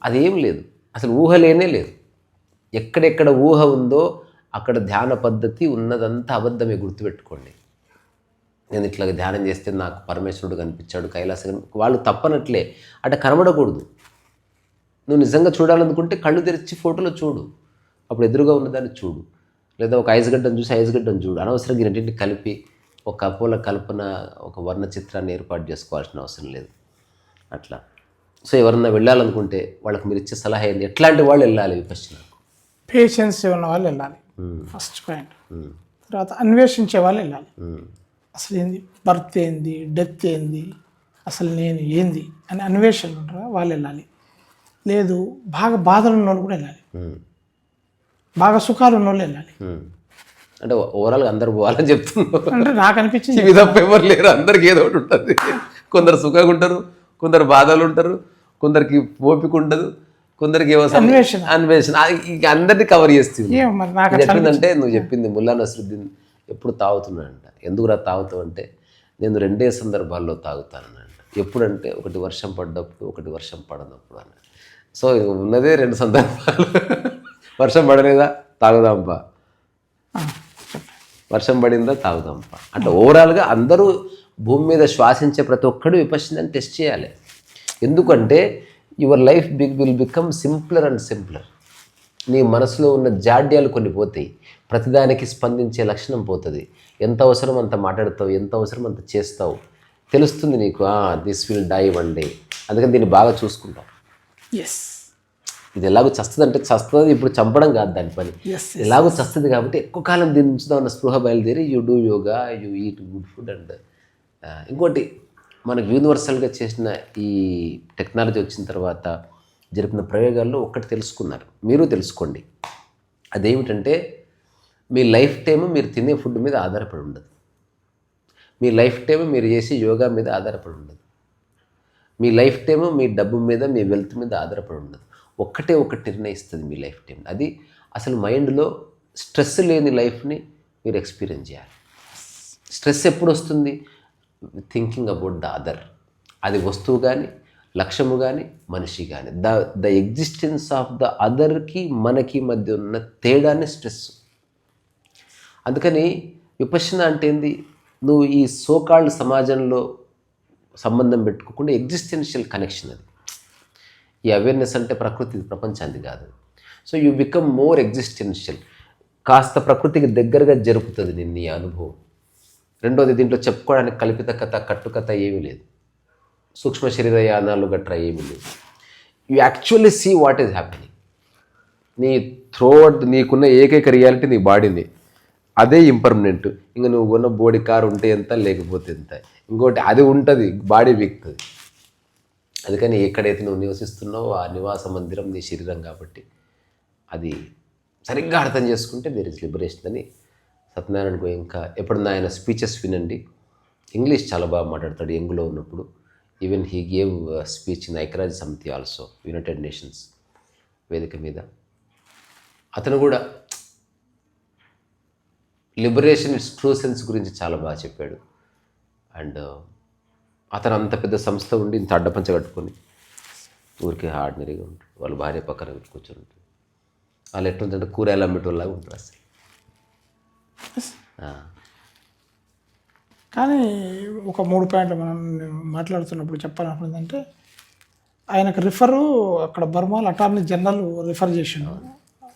అదేం లేదు. అసలు ఊహ లేనే లేదు. ఎక్కడెక్కడ ఊహ ఉందో అక్కడ ధ్యాన పద్ధతి ఉన్నదంతా అబద్ధమే, గుర్తుపెట్టుకోండి. నేను ఇట్లా ధ్యానం చేస్తే నాకు పరమేశ్వరుడు కనిపించాడు, కైలాసం, వాళ్ళు తప్పనట్లే. అట కనబడకూడదు. నువ్వు నిజంగా చూడాలనుకుంటే కళ్ళు తెరిచి ఫోటోలో చూడు, అప్పుడు ఎదురుగా ఉన్నదాన్ని చూడు. లేదా ఒక ఐస్ గడ్డను చూసి ఐస్ గడ్డను చూడు. అనవసరంగా రెండింటిని కలిపి ఒక అపోల కల్పన, ఒక వర్ణ చిత్రాన్ని ఏర్పాటు చేసుకోవాల్సిన అవసరం లేదు. అట్లా. సో ఎవరన్నా వెళ్ళాలనుకుంటే వాళ్ళకి మీరు ఇచ్చే సలహా ఏంది? ఎట్లాంటి వాళ్ళు వెళ్ళాలి విపశ్యనకు? పేషెన్స్ ఉన్న వాళ్ళు వెళ్ళాలి, ఫస్ట్ పాయింట్. తర్వాత అన్వేషించే వాళ్ళు వెళ్ళాలి. అసలు ఏంది బర్త్ ఏంది, డెత్ ఏంది, అసలు నేను ఏంది అని అన్వేషణలు ఉంటారా వాళ్ళు వెళ్ళాలి. లేదు బాగా బాధలు ఉన్న వాళ్ళు కూడా వెళ్ళాలి, బాగా సుఖాలు ఉన్న వాళ్ళు వెళ్ళాలి. అంటే ఓవరాల్గా అందరు పోవాలని చెప్తున్నారు. అంటే నాకు అనిపించింది ఇవి తప్ప ఎవరు లేరు, అందరికి ఏదో ఒకటి ఉంటుంది. కొందరు సుఖంగా ఉంటారు, కొందరు బాధలు ఉంటారు, కొందరికి ఓపిక ఉండదు, కొందరికి ఏమో అన్వేషణ ఇక అందరినీ కవర్ చేస్తుంది. మరి నాకు చెప్పిందంటే నువ్వు చెప్పింది ముల్లా నసరుద్దీన్ ఎప్పుడు తాగుతున్నాడంట. ఎందుకురా తాగుతావు అంటే నేను 2 సందర్భాల్లో తాగుతానంట. ఎప్పుడంటే ఒకటి వర్షం పడ్డప్పుడు, ఒకటి వర్షం పడనప్పుడు అన్నాడు. సో ఉన్నదే 2 సందర్భాలు. వర్షం పడలేదా తాగుదాంపా, వర్షం పడిందా తాగుదాంపా. అంటే ఓవరాల్గా అందరూ భూమి మీద శ్వాసించే ప్రతి ఒక్కడు విపశ్యనని టెస్ట్ చేయాలి. ఎందుకంటే your life will become simpler and simpler. నీ మనసులో ఉన్న జాడ్యాలు కొన్ని పోతాయి, ప్రతిదానికి స్పందించే లక్షణం పోతుంది. ఎంత అవసరం అంత మాట్లాడతావు, ఎంత అవసరం అంత చేస్తావు, తెలుస్తుంది నీకు. This will die one day, అందుకని దీన్ని బాగా చూసుకుంటావు. ఎస్, ఇది ఎలాగో చస్తుంది అంటే చస్తుంది, ఇప్పుడు చంపడం కాదు దాని పని. ఎలాగో చస్తుంది కాబట్టి ఎక్కువ కాలం దీని ఉంచుదామన్న స్పృహ బయలుదేరి you do yoga, you eat good food. And ఇంకోటి మనకు యూనివర్సల్గా చేసిన ఈ టెక్నాలజీ వచ్చిన తర్వాత జరిపిన ప్రయోగాల్లో ఒక్కటి తెలుసుకున్నారు, మీరు తెలుసుకోండి. అదేమిటంటే మీ లైఫ్ టైం మీరు తినే ఫుడ్ మీద ఆధారపడి ఉండదు, మీ లైఫ్ టైం మీరు చేసే యోగా మీద ఆధారపడి ఉండదు, మీ లైఫ్ టైం మీ డబ్బు మీద, మీ వెల్త్ మీద ఆధారపడి ఉండదు. ఒక్కటే ఒకటి నిర్ణయిస్తుంది మీ లైఫ్ టైం. అది అసలు మైండ్లో స్ట్రెస్ లేని లైఫ్ని మీరు ఎక్స్పీరియన్స్ చేయాలి. స్ట్రెస్ ఎప్పుడు వస్తుంది? Thinking about the other. అది వస్తువు కానీ, లక్ష్యము కానీ, మనిషి కానీ. ద ఎగ్జిస్టెన్స్ ఆఫ్ ద అదర్కి మనకి మధ్య ఉన్న తేడాన్ని స్ట్రెస్. అందుకని విపశ్యన అంటే ఏంది? నువ్వు ఈ సోకాల్డ్ సమాజంలో సంబంధం పెట్టుకోకుండా ఎగ్జిస్టెన్షియల్ కనెక్షన్ అది. ఈ అవేర్నెస్ అంటే ప్రకృతి ప్రపంచాన్ని కాదు. So you become more existential. కాస్త ప్రకృతికి దగ్గరగా జరుపుతుంది నిన్ను ఈ అనుభవం. రెండోది, దీంట్లో చెప్పుకోవడానికి కల్పిత కథ, కట్టుకథ ఏమీ లేదు, సూక్ష్మ శరీర యానాలు గట్రా ఏమీ లేదు. You actually see what is happening. నీ త్రోఅవుట్ నీకున్న ఏకైక రియాలిటీ నీ బాడీని, అదే ఇంపర్మనెంట్. ఇంకా నువ్వు కొన్న బోడీ కారు ఉంటే ఎంత, లేకపోతే ఎంత. ఇంకోటి అది ఉంటుంది, బాడీ వీక్తుంది. అందుకని ఎక్కడైతే నువ్వు నివసిస్తున్నావో ఆ నివాస మందిరం నీ శరీరం కాబట్టి అది సరిగ్గా అర్థం చేసుకుంటే దేర్ ఇస్ లిబరేషన్ అని సత్యనారాయణ గోయంకా. ఎప్పుడన్నా ఆయన స్పీచెస్ వినండి, ఇంగ్లీష్ చాలా బాగా మాట్లాడతాడు. యంగ్లో ఉన్నప్పుడు even he gave speech in ఐక్యరాజ్య సమితి ఆల్సో, యునైటెడ్ నేషన్స్ వేదిక మీద. అతను కూడా లిబరేషన్ ఇట్స్ ట్రూ సెన్స్ గురించి చాలా బాగా చెప్పాడు. అండ్ అతను అంత పెద్ద సంస్థ ఉండి ఇంత అడ్డపంచ కట్టుకొని ఊరికి ఆర్డినరీగా ఉంటాడు. వాళ్ళ భార్య పక్కన కూర్చొని ఉంటుంది. వాళ్ళు ఎట్లుందంటే కూరగాయలు అమ్మేటోళ్ళలాగా ఉంటారు అసలు. కానీ ఒక 3 పాయింట్లు మనం మాట్లాడుతున్నప్పుడు చెప్పాలనుకుందంటే, ఆయనకు రిఫరు అక్కడ బర్మాలో అటార్నీ జనరల్ రిఫర్ చేసిండు.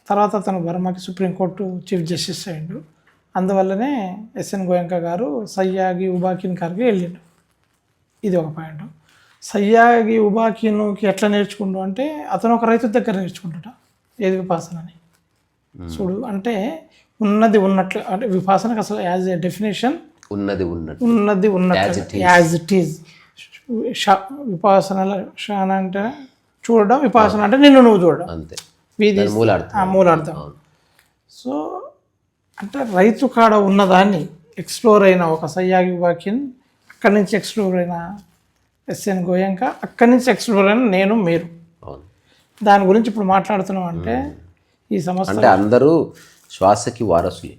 తర్వాత అతను బర్మాకి సుప్రీంకోర్టు చీఫ్ జస్టిస్ అయ్యిండు. అందువల్లనే ఎస్ఎన్ గోయంకా గారు సయ్యాగి ఉబాకిన్ గారికి వెళ్ళిండు. ఇది ఒక పాయింట్. సయ్యాగి ఉబాకిన్కి ఎట్లా నేర్చుకుంటూ అంటే, అతను ఒక రైతు దగ్గర నేర్చుకుంటాడు ఏది విపాసనని. చూడు అంటే ఉన్నది ఉన్నట్లు, అంటే విపాసనకు అసలు యాజ్ ఏ డెఫినేషన్ ఉన్నది ఉన్నట్టు యాజ్ ఇట్ ఈజ్. విపాసన అంటే చూడడం, విపాసన అంటే నిన్ను నువ్వు చూడడం, అంతే మూలార్థం. సో అంటే రైతు కాడ ఉన్నదాన్ని ఎక్స్ప్లోర్ అయిన ఒక సయ్యాగి ఉబాకిన్, అక్కడి నుంచి ఎక్స్ప్లోర్ అయిన ఎస్ఎన్ గోయంకా, అక్కడి నుంచి ఎక్స్ప్లోర్ అయిన నేను, మీరు. దాని గురించి ఇప్పుడు మాట్లాడుతున్నాం అంటే ఈ సమస్య అంటే అందరూ శ్వాసకి వారసులే,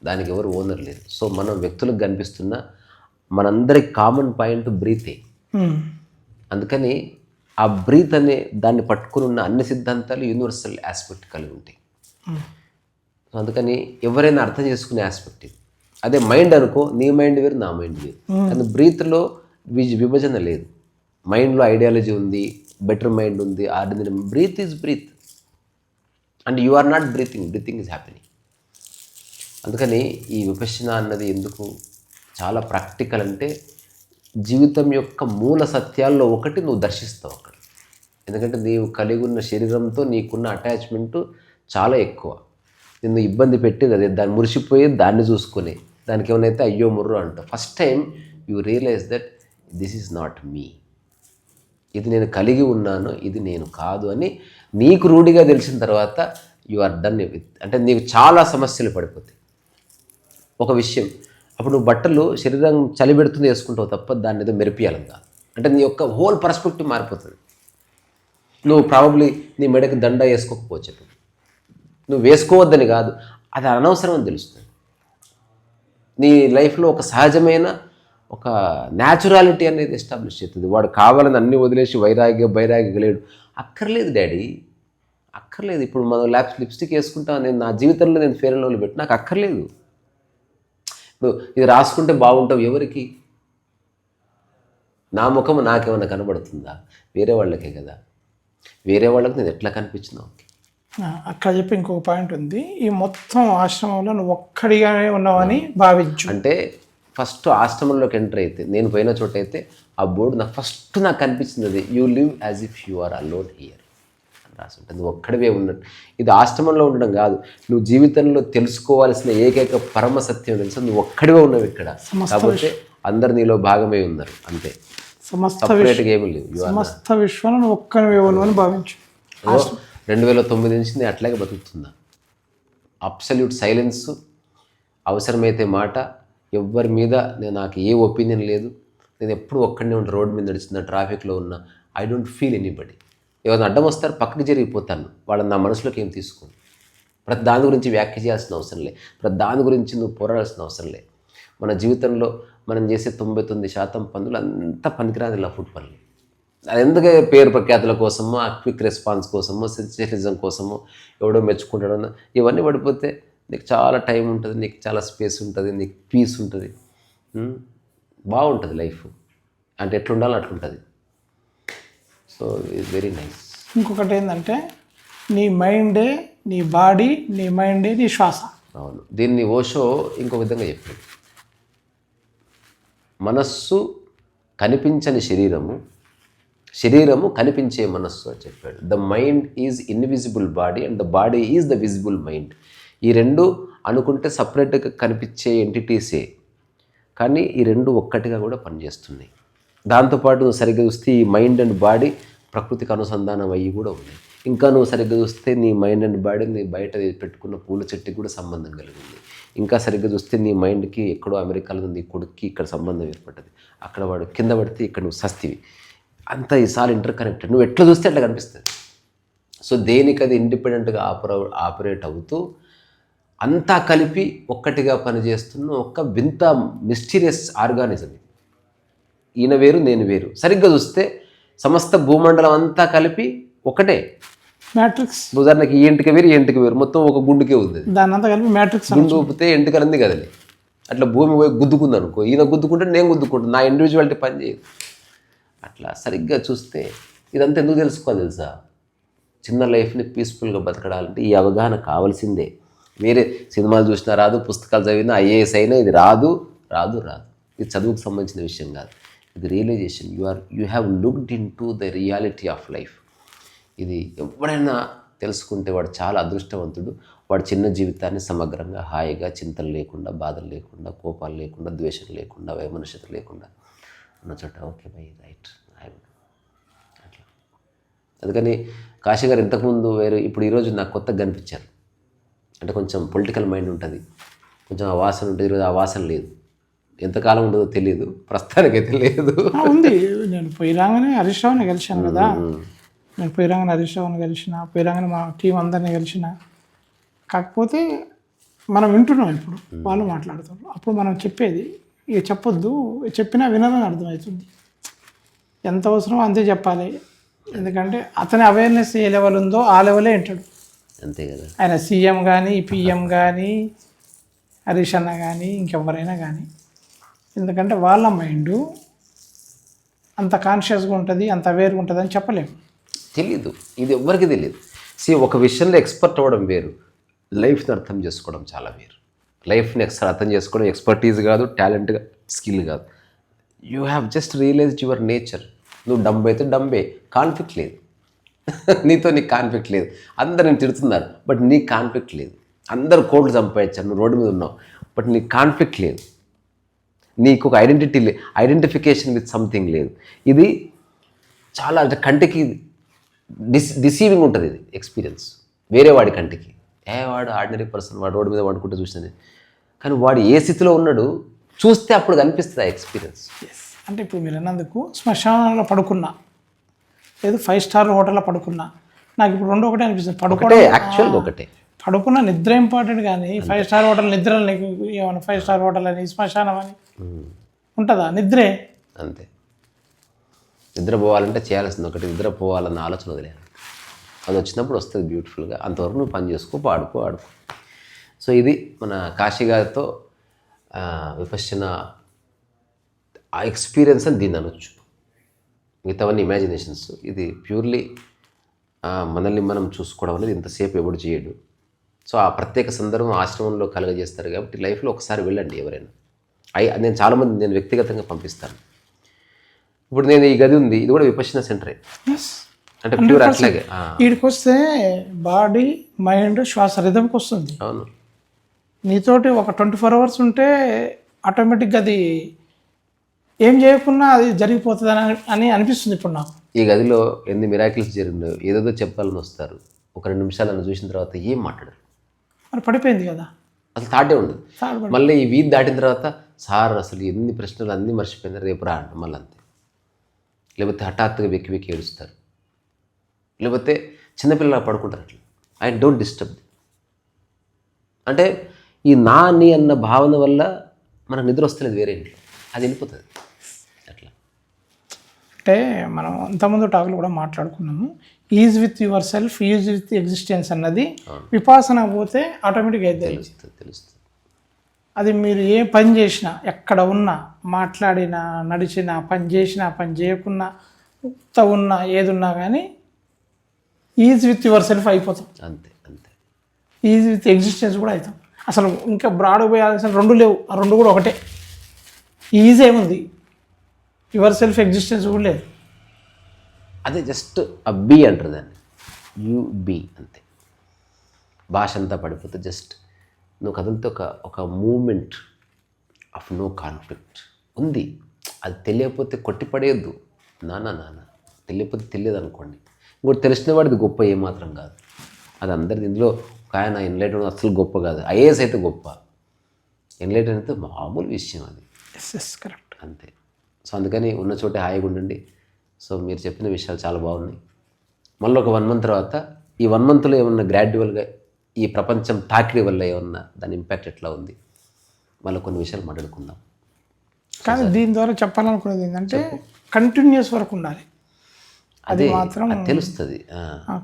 దానికి ఎవరు ఓనర్ లేదు. సో మనం వ్యక్తులకు కనిపిస్తున్న మనందరి కామన్ పాయింట్ బ్రీతే. అందుకని ఆ బ్రీత్ అనే దాన్ని పట్టుకుని ఉన్న అన్ని సిద్ధాంతాలు యూనివర్సల్ ఆస్పెక్ట్ కలిగి ఉంటాయి. అందుకని ఎవరైనా అర్థం చేసుకునే ఆస్పెక్ట్ ఇది. అదే మైండ్ అనుకో, నీ మైండ్ వేరు, నా మైండ్ వేరు. కానీ బ్రీత్లో విభజన లేదు. మైండ్లో ఐడియాలజీ ఉంది, బెటర్ మైండ్ ఉంది, ordinary breath is breath and you are not breathing is happening. అందుకని ఈ విపశ్యన అన్నది ఎందుకు చాలా ప్రాక్టికల్ అంటే జీవితం యొక్క మూల సత్యాల్లో ఒకటి నువ్వు దర్శిస్తావు అక్కడ. ఎందుకంటే నీవు కలిగి ఉన్న శరీరంతో నీకున్న అటాచ్మెంటు చాలా ఎక్కువ. నిన్ను ఇబ్బంది పెట్టింది అదే, దాన్ని మురిసిపోయి దాన్ని చూసుకొని దానికి ఏమైనా అయ్యో ముర్రు అంటావు. First time you realise that this is not me, ఇది నేను కలిగి ఉన్నాను, ఇది నేను కాదు అని నీకు రూఢిగా తెలిసిన తర్వాత యు ఆర్ డన్ విత్. అంటే నీకు చాలా సమస్యలు పడిపోతాయి. ఒక విషయం, అప్పుడు నువ్వు బట్టలు శరీరం చలి పెడుతుంది వేసుకుంటావు తప్ప దాన్ని ఏదో మెరిపియాలని కాదు. అంటే నీ యొక్క హోల్ పర్స్పెక్టివ్ మారిపోతుంది. నువ్వు ప్రాబబ్లీ నీ మెడకి దండ వేసుకోకపోవచ్చు, నువ్వు వేసుకోవద్దని కాదు, అది అనవసరం అని తెలుస్తుంది. నీ లైఫ్లో ఒక సహజమైన ఒక న్యాచురాలిటీ అనేది ఎస్టాబ్లిష్ అవుతుంది. వాడు కావాలని అన్నీ వదిలేసి వైరాగ్య లేడు, అక్కర్లేదు డాడీ, అక్కర్లేదు. ఇప్పుడు మనం లిప్స్టిక్ వేసుకుంటాను, నేను నా జీవితంలో నేను ఫెయిర్ అండ్ లవ్లీ పెట్టి నాకు అక్కర్లేదు. ఇప్పుడు ఇది రాసుకుంటే బాగుంటావు ఎవరికి? నా ముఖం నాకేమన్నా కనబడుతుందా? వేరే వాళ్ళకే కదా. వేరే వాళ్ళకి నేను ఎట్లా కనిపించినా ఓకే. అక్కడ చెప్పి ఇంకొక పాయింట్ ఉంది, ఈ మొత్తం ఆశ్రమంలో నువ్వు ఒక్కడిగానే ఉన్నావని భావించు. అంటే ఫస్ట్ ఆశ్రమంలోకి ఎంటర్ అయితే, నేను పోయిన చోట అయితే ఆ బోర్డు నాకు కనిపించింది, అది you live as if you are alone here అని రాసి ఉంటుంది. నువ్వు ఒక్కడివే ఉన్నట్టు. ఇది ఆశ్రమంలో ఉండడం కాదు, నువ్వు జీవితంలో తెలుసుకోవాల్సిన ఏకైక పరమ సత్యం తెలుసు, నువ్వు ఒక్కడివే ఉన్నావు ఇక్కడ. కాకపోతే అందరు నీలో భాగమై ఉన్నారు అంతే, సపరేట్గా ఏమీ లేవు. సమస్త విశ్వాన్ని నువ్వు ఒక్కడివే ఉన్నావు అని భావించు. 2009 నుంచి నేను అట్లాగే బతుకుతున్నా. అబ్సల్యూట్ సైలెన్స్, అవసరమైతే మాట, ఎవ్వరి మీద నాకు ఏ ఒపీనియన్ లేదు. నేను ఎప్పుడు ఒక్కడనే ఉంటాను, రోడ్డు మీద నడుస్తున్నా, ట్రాఫిక్లో ఉన్నా, ఐ డోంట్ ఫీల్ ఎనీబడి. ఎవరైనా అడ్డం వస్తారు పక్కకి జరిగిపోతాను, వాళ్ళని నా మనసులోకి ఏం తీసుకోను. ప్రతి దాని గురించి వ్యాఖ్య చేయాల్సిన అవసరం లే, ప్రతి దాని గురించి నువ్వు పోరాడాల్సిన అవసరం లే. మన జీవితంలో మనం చేసే 99% పనులు అంతా పనికిరాదు ఇలా ఫుడ్ పనులు. అది ఎందుకే పేరు ప్రఖ్యాతుల కోసమో, ఆ క్విక్ రెస్పాన్స్ కోసమో, సెన్సేషనిజం కోసమో, ఎవడో మెచ్చుకుంటాడో ఇవన్నీ పడిపోతే నీకు చాలా టైం ఉంటుంది, నీకు చాలా స్పేస్ ఉంటుంది, నీకు పీస్ ఉంటుంది, బాగుంటుంది లైఫ్. అంటే ఎట్లుండాలో అట్లుంటుంది. So it's very nice. ఇంకొకటి ఏంటంటే నీ మైండే నీ బాడీ, నీ మైండే నీ శ్వాస. అవును, దీన్ని ఓషో ఇంకో విధంగా చెప్పాడు. మనస్సు కనిపించని శరీరము కనిపించే మనస్సు అని చెప్పాడు. The mind is invisible body and the body is the visible mind. ఈ రెండు అనుకుంటే సపరేట్గా కనిపించే ఎంటిటీసే, కానీ ఈ రెండు ఒక్కటిగా కూడా పనిచేస్తున్నాయి. దాంతోపాటు నువ్వు సరిగ్గా చూస్తే ఈ మైండ్ అండ్ బాడీ ప్రకృతికి అనుసంధానం అయ్యి కూడా ఉన్నాయి. ఇంకా నువ్వు సరిగ్గా చూస్తే నీ మైండ్ అండ్ బాడీ నీ బయట పెట్టుకున్న పూల చెట్టుకి కూడా సంబంధం కలిగి ఉంది. ఇంకా సరిగ్గా చూస్తే నీ మైండ్కి ఎక్కడో అమెరికాలో నీ కొడుక్కి ఇక్కడ సంబంధం ఏర్పడ్డది, అక్కడ వాడు కింద పడితే ఇక్కడ నువ్వు సస్తివి. అంతా ఈసారి ఇంటర్ కనెక్టెడ్, నువ్వు ఎట్లా చూస్తే అట్లా కనిపిస్తుంది. సో దేనికి అది ఇండిపెండెంట్గా ఆపరేట్ అవుతూ అంతా కలిపి ఒక్కటిగా పనిచేస్తున్న ఒక వింత మిస్టీరియస్ ఆర్గానిజం. ఈయన వేరు నేను వేరు. సరిగ్గా చూస్తే సమస్త భూమండలం అంతా కలిపి ఒకటే మ్యాట్రిక్స్. ఉదాహరణకి ఈ ఇంటికి వేరు మొత్తం ఒక గుండుకే ఉంది, దాని అంతా కలిపి మ్యాట్రిక్స్. గుండు ఊపితే ఎంటికలంది కదలే. అట్లా భూమి పోయి గుద్దుకుంది అనుకో, ఈయన గుద్దుకుంటే నేను గుద్దుకుంటాను, నా ఇండివిజువాలిటీ పని చేయదు. అట్లా సరిగ్గా చూస్తే ఇదంతా ఎందుకు తెలుసుకోవాలి తెలుసా? చిన్న లైఫ్ని పీస్ఫుల్గా బతకడాలంటే ఈ అవగాహన కావాల్సిందే. వేరే సినిమాలు చూసినా రాదు, పుస్తకాలు చదివినా, ఐఏఎస్ అయినా ఇది రాదు. ఇది చదువుకు సంబంధించిన విషయం కాదు, ఇది realisation. You have looked into the reality of life. ఇది ఎవరైనా తెలుసుకుంటే వాడు చాలా అదృష్టవంతుడు. వాడు చిన్న జీవితాన్ని సమగ్రంగా హాయిగా చింతలు లేకుండా, బాధలు లేకుండా, కోపాలు లేకుండా, ద్వేషం లేకుండా, వైమనస్యత లేకుండా ఉన్న చోట ఓకే బై రైట్ అట్లా. అందుకని కాశీ గారు ఇంతకుముందు వేరు, ఇప్పుడు ఈరోజు నాకు కొత్తగా కనిపించారు. అంటే కొంచెం పొలిటికల్ మైండ్ ఉంటుంది, కొంచెం ఆ వాసన ఉంటుంది. ఈరోజు ఆ వాసన లేదు. ఎంతకాలం ఉండదో తెలియదు, ప్రస్తుతానికైతే లేదు. ఉంది. నేను పోయిరాగానే హరీష్ రావుని కలిశాను కదా, నేను పోయిరాగానే హరీష్ రావుని కలిసిన, పోయిరాగానే మా టీం అందరినీ కలిసిన. కాకపోతే మనం వింటున్నాం, ఇప్పుడు వాళ్ళు మాట్లాడుతారు. అప్పుడు మనం చెప్పేది ఇక చెప్పొద్దు, చెప్పినా వినదని అర్థమవుతుంది. ఎంత అవసరమో అంతే చెప్పాలి. ఎందుకంటే అతని అవేర్నెస్ ఏ లెవెల్ ఉందో ఆ లెవెలే వింటాడు. అంతే కదా. ఆయన సీఎం కానీ, పిఎం కానీ, హరీష్ అన్న కానీ, ఇంకెవరైనా కానీ. ఎందుకంటే వాళ్ళ మైండు అంత కాన్షియస్గా ఉంటుంది, అంత అవేర్గా ఉంటుంది అని చెప్పలేము. తెలీదు, ఇది ఎవ్వరికి తెలియదు. ఒక విషయంలో ఎక్స్పర్ట్ అవ్వడం వేరు, లైఫ్ని అర్థం చేసుకోవడం చాలా వేరు. లైఫ్ని అర్థం చేసుకోవడం ఎక్స్పర్టీజ్ కాదు, టాలెంట్గా స్కిల్ కాదు. You have just realised your nature. నువ్వు డంబ్ అయితే డంబే, కాన్ఫ్లిక్ట్ లేదు. నీతో నీకు కాన్ఫ్లిక్ట్ లేదు. అందరు నేను తిడుతున్నారు, బట్ నీకు కాన్ఫ్లిక్ట్ లేదు. అందరు కోట్లు సంపాదించారు, నువ్వు రోడ్డు మీద ఉన్నావు, బట్ నీకు కాన్ఫ్లిక్ట్ లేదు. నీకు ఒక ఐడెంటిఫికేషన్ విత్ సంథింగ్ లేదు. ఇది చాలా అంటే కంటికి డిసీవింగ్ ఉంటుంది ఇది ఎక్స్పీరియన్స్. వేరే వాడి కంటికి వాడు ఆర్డినరీ పర్సన్, వాడు రోడ్డు మీద వండుకుంటూ చూసినది, కానీ వాడు ఏ స్థితిలో ఉన్నాడు చూస్తే అప్పుడు కనిపిస్తుంది ఆ ఎక్స్పీరియన్స్. అంటే ఇప్పుడు మీరు అన్నందుకు శ్మశానంలో పడుకున్నా, లేదు 5 స్టార్ హోటల్లో పడుకున్నా, నాకు ఇప్పుడు రెండు ఒకటే అనిపిస్తుంది. ఒకటే, యాక్చువల్గా ఒకటే. పడుకున్న నిద్ర ఇంపార్టెంట్, కానీ 5 స్టార్ హోటల్ నిద్ర నీకు ఏమన్నా 5 స్టార్ హోటల్ అని శ్మశానం అని ఉంటుందా? నిద్రే అంతే. నిద్రపోవాలంటే చేయాల్సింది ఒకటి, నిద్రపోవాలన్న ఆలోచన వదిలేయాలి. అది వచ్చినప్పుడు వస్తుంది బ్యూటిఫుల్గా. అంతవరకు నువ్వు పని చేసుకో, ఆడుకో. సో ఇది మన కాశీ గారితో విపశ్చన ఆ ఎక్స్పీరియన్స్ అని దీన్ని అనొచ్చు. మిగతావన్నీ ఇమాజినేషన్స్. ఇది ప్యూర్లీ మనల్ని మనం చూసుకోవడం అనేది ఇంతసేపు ఎవడు చేయడు. సో ఆ ప్రత్యేక సందర్భం ఆశ్రమంలో కలుగజేస్తారు కాబట్టి లైఫ్లో ఒకసారి వెళ్ళండి ఎవరైనా. నేను చాలామంది నేను వ్యక్తిగతంగా పంపిస్తాను. ఇప్పుడు నేను ఈ గది ఉంది, ఇది కూడా విపశ్చన సెంటరే. అంటే ప్యూర్ అట్లాగే వీడికి వస్తే బాడీ మైండ్ శ్వాస రిధంకి వస్తుంది. అవును. నీతోటి ఒక 24 hours ఉంటే ఆటోమేటిక్గా అది ఏం చేయకున్నా అది జరిగిపోతుంది అని అనిపిస్తుంది ఇప్పుడు నాకు. ఈ గదిలో ఎన్ని మిరాకిల్స్ జరిగినాయో ఏదేదో చెప్పాలని వస్తారు. ఒక 2 నిమిషాలు నన్ను చూసిన తర్వాత ఏం మాట్లాడరు. మరి పడిపోయింది కదా, అసలు థాటే ఉండదు. మళ్ళీ ఈ వీధి దాటిన తర్వాత సార్ అసలు ఎన్ని ప్రశ్నలు అన్నీ మర్చిపోయినారు, రేపు రా అంట మళ్ళీ అంతే. లేకపోతే హఠాత్తుగా వెక్కి ఏడుస్తారు, లేకపోతే చిన్నపిల్లలు పడుకుంటారు. అట్లా ఐ డోంట్ డిస్టర్బ్. అంటే ఈ నీ అన్న భావన వల్ల మనకు నిద్ర వస్తలేదు వేరే ఇంట్లో, అది వెళ్ళిపోతుంది అట్లా. అంటే మనం అంతకుముందు టాక్లో కూడా మాట్లాడుకున్నాము, is with your self, is with existence అన్నది విపాసన పోతే ఆటోమేటిక్గా అయితే తెలుస్తుంది. అది మీరు ఏ పని చేసినా, ఎక్కడ ఉన్నా, మాట్లాడినా, నడిచినా, పని చేసినా, పని చేయకున్నా, ఉత్త ఉన్నా, ఏది ఉన్నా కానీ ఈజ్ విత్ యువర్ సెల్ఫ్ అయిపోతాం. అంతే అంతే. ఈజ్ విత్ ఎగ్జిస్టెన్స్ కూడా అవుతాం. అసలు ఇంకా బ్రాడ్ పోయాల్సిన 2 లేవు, ఆ 2 కూడా ఒకటే. ఈజ్ ఏముంది, యువర్ సెల్ఫ్ ఎగ్జిస్టెన్స్ కూడా లేదు. అదే జస్ట్ ఆ బీ అంటారు దాన్ని, యూ బీ అంతే. భాష అంతా పడిపోతే జస్ట్ నువ్వు కదిలితే ఒక మూమెంట్ ఆఫ్ నో కాన్ఫ్లిక్ట్ ఉంది. అది తెలియకపోతే కొట్టిపడేయద్దు. నాన్న తెలియకపోతే తెలియదు అనుకోండి. ఇంకోటి తెలిసిన వాడిది గొప్ప ఏమాత్రం కాదు. అది అందరిది. ఇందులో ఒక ఆయన ఎన్లైటెడ్ అసలు గొప్ప కాదు, ఐఏఎస్ అయితే గొప్ప. ఎన్లైటెడ్ అయితే మామూలు విషయం అది. కరెక్ట్ అంతే. సో అందుకని ఉన్న చోటే హాయిగా ఉండండి. సో మీరు చెప్పిన విషయాలు చాలా బాగున్నాయి. మళ్ళీ ఒక 1 month తర్వాత ఈ 1 monthలో ఏమన్నా గ్రాడ్యువల్గా ఈ ప్రపంచం తాకిడి వల్ల ఏమన్నా దాని ఇంపాక్ట్ ఎట్లా ఉంది, మళ్ళీ కొన్ని విషయాలు మాట్లాడుకుందాం. కానీ దీని ద్వారా చెప్పాలనుకునేది ఏంటంటే కంటిన్యూస్ వర్క్ ఉండాలి. అది మాత్రం తెలుస్తుంది.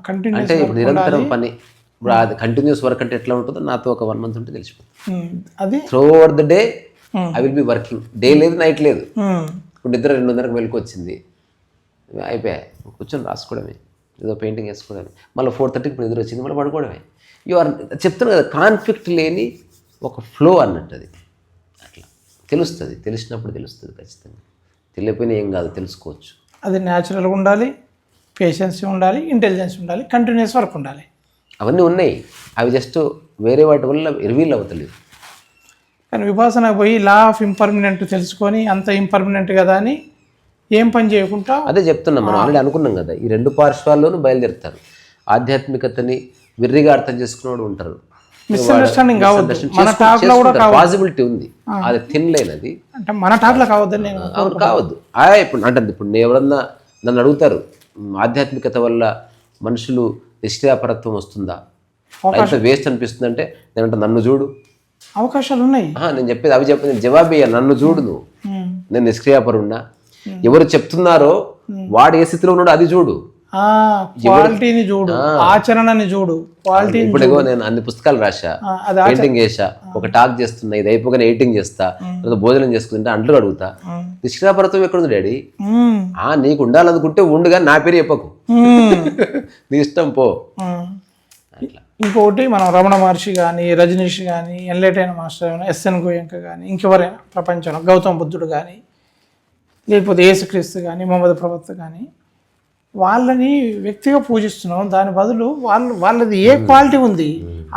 కంటిన్యూస్ అంటే ఇప్పుడు నిరంతరం పని, ఇప్పుడు అది కంటిన్యూస్ వర్క్ అంటే ఎట్లా ఉంటుందో నాతో ఒక 1 month ఉంటే తెలిసిపోతుంది. అది through over the day I will be working. Day లేదు, నైట్ లేదు. ఇప్పుడు నిద్ర 2:30కి మెలకు వచ్చింది, అయిపోయా కూర్చొని రాసుకోవడమే, ఏదో పెయింటింగ్ వేసుకోవడమే. మళ్ళీ 4:30కి ఇప్పుడు నిద్ర వచ్చింది, మళ్ళీ పడుకోవడమే. చెప్తున్నా కదా, కాన్ఫ్లిక్ట్ లేని ఒక ఫ్లో అన్నట్టు. అది అట్లా తెలుస్తుంది. తెలిసినప్పుడు తెలుస్తుంది ఖచ్చితంగా. తెలియకపోయినా ఏం కాదు, తెలుసుకోవచ్చు. అది న్యాచురల్గా ఉండాలి, పేషెన్స్ ఉండాలి, ఇంటెలిజెన్స్ ఉండాలి, కంటిన్యూస్ వర్క్ ఉండాలి. అవన్నీ ఉన్నాయి. అవి జస్ట్ వేరే వాటి వల్ల రివీల్ అవుతలేదు. కానీ విపాసన పోయి లా ఆఫ్ ఇంపర్మనెంట్ తెలుసుకొని అంత ఇంపర్మనెంట్ కదా అని ఏం పని చేయకుండా, అదే చెప్తున్నాం. మనం ఆల్రెడీ అనుకున్నాం కదా, ఈ 2 పార్శ్వాల్లోనూ బయలుదేరుతారు. ఆధ్యాత్మికతని విర్రిగా అర్థం చేసుకునేవాడు ఉంటారు. మిస్అండర్స్టాండింగ్ కావద్దు, మన టాక్లో కూడా పాసిబిలిటీ ఉంది. అది తినలేనది అంటే మన టాక్లో కావద్దని నేను కావద్దు. ఇప్పుడు ఎవరన్నా నన్ను అడుగుతారు, ఆధ్యాత్మికత వల్ల మనుషులు నిష్క్రియాపరత్వం వస్తుందా, అయితే వేస్ట్ అనిపిస్తుంది అంటే నేనంటే నన్ను చూడు, అవకాశాలు ఉన్నాయి. నేను చెప్పేది అవి చెప్పేది జవాబు ఇయ్య, నన్ను చూడు నువ్వు, నేను నిష్క్రియాపరున్నా. ఎవరు చెప్తున్నారో వాడు ఏ స్థితిలో ఉన్నాడో అది చూడు. క్వాలిటీని చూడు, ఆచరణని చూడు, క్వాలిటీ ఇప్పుడు ఏగో నేను అన్ని పుస్తకాలు రాశా, అది పెయింటింగ్ చేసా, ఒక టాక్ చేస్తున్నా, ఇది అయిపోగానే ఎడిటింగ్ చేస్తా, తర్వాత భోజనం చేసుకుంటే అంట్లు అడుగుతా. నిష్ఠాపరత్వం ఎక్కడుంది డాడీ? నీకు ఉండాలనుకుంటే ఉండుగా నా పేరు చెప్పకు, నీ ఇష్టం పో. అట్లా. ఇంకొకటి మనం రమణ మహర్షి కానీ, రజనీష్ కానీ, ఎన్లైటైన మాస్టర్ కానీ, ఎస్ఎన్ గోయంక కానీ, ఇంకెవరైనా ప్రపంచంలో గౌతమ బుద్ధుడు కానీ, లేకపోతే యేసుక్రీస్తు కానీ, మొహమ్మద్ ప్రవక్త కానీ, వాళ్ళని వ్యక్తిగా పూజిస్తున్నాం. దాని బదులు వాళ్ళది ఏ క్వాలిటీ ఉంది,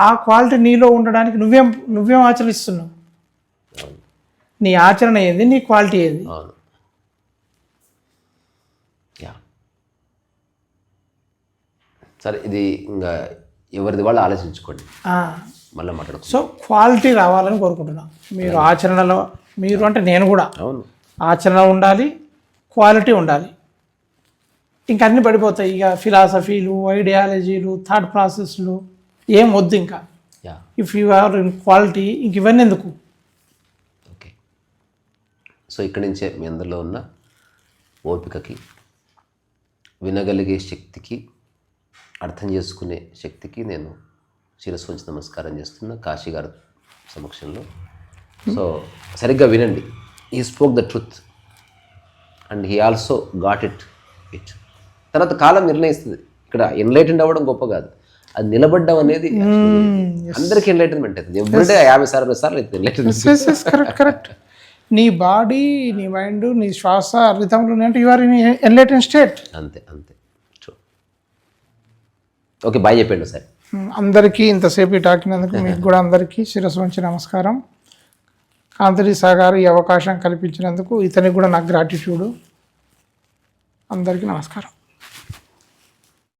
ఆ క్వాలిటీ నీలో ఉండడానికి నువ్వేం ఆచరిస్తున్నావు? నీ ఆచరణ ఏంది, నీ క్వాలిటీ ఏంది? సరే, ఇది ఇంకా ఎవరిది వాళ్ళు ఆలోచించుకోండి, మళ్ళీ మాట్లాడు. సో క్వాలిటీ రావాలని కోరుకుంటున్నాను. మీరు ఆచరణలో, మీరు అంటే నేను కూడా, అవును, ఆచరణ ఉండాలి, క్వాలిటీ ఉండాలి. ఇంకా అన్నీ పడిపోతాయి. ఇక ఫిలాసఫీలు, ఐడియాలజీలు, థాట్ ప్రాసెస్లు ఏం వద్దు ఇంకా. If you are in quality, ఇంక ఇవన్నీ ఎందుకు? ఓకే. సో ఇక్కడి నుంచే మీ అందరిలో ఉన్న ఓపికకి, వినగలిగే శక్తికి, అర్థం చేసుకునే శక్తికి నేను శిరస్సు వంచి నమస్కారం చేస్తున్నా కాశీ గారి సమక్షంలో. సో సరిగ్గా వినండి. He spoke the truth and he also got it. తర్వాత కాలం నిర్ణయిస్తుంది. ఇక్కడ ఎన్లైటెండ్ అవ్వడం గొప్ప కాదు, అది నిలబడ్డం అనేది అందరికీ ఎన్లైటన్మెంట్ అవుతుంది. ఎవ్రీడే 50 సార్లు అవుతుంది ఎన్లైటన్మెంట్. కరెక్ట్. నీ బాడీ, నీ మైండ్, నీ శ్వాస రిథంలో అంటే you are in enlighten state. అంతే. ఓకే, బాయ్ చెప్పండి సార్ అందరికీ. ఇంతసేపు టాకినందుకు మీకు కూడా అందరికీ శిరస్సు వంచి నమస్కారం. కాంతరి సాగారు ఈ అవకాశం కల్పించినందుకు ఇతనికి కూడా నాకు గ్రాటిట్యూడ్. అందరికీ నమస్కారం.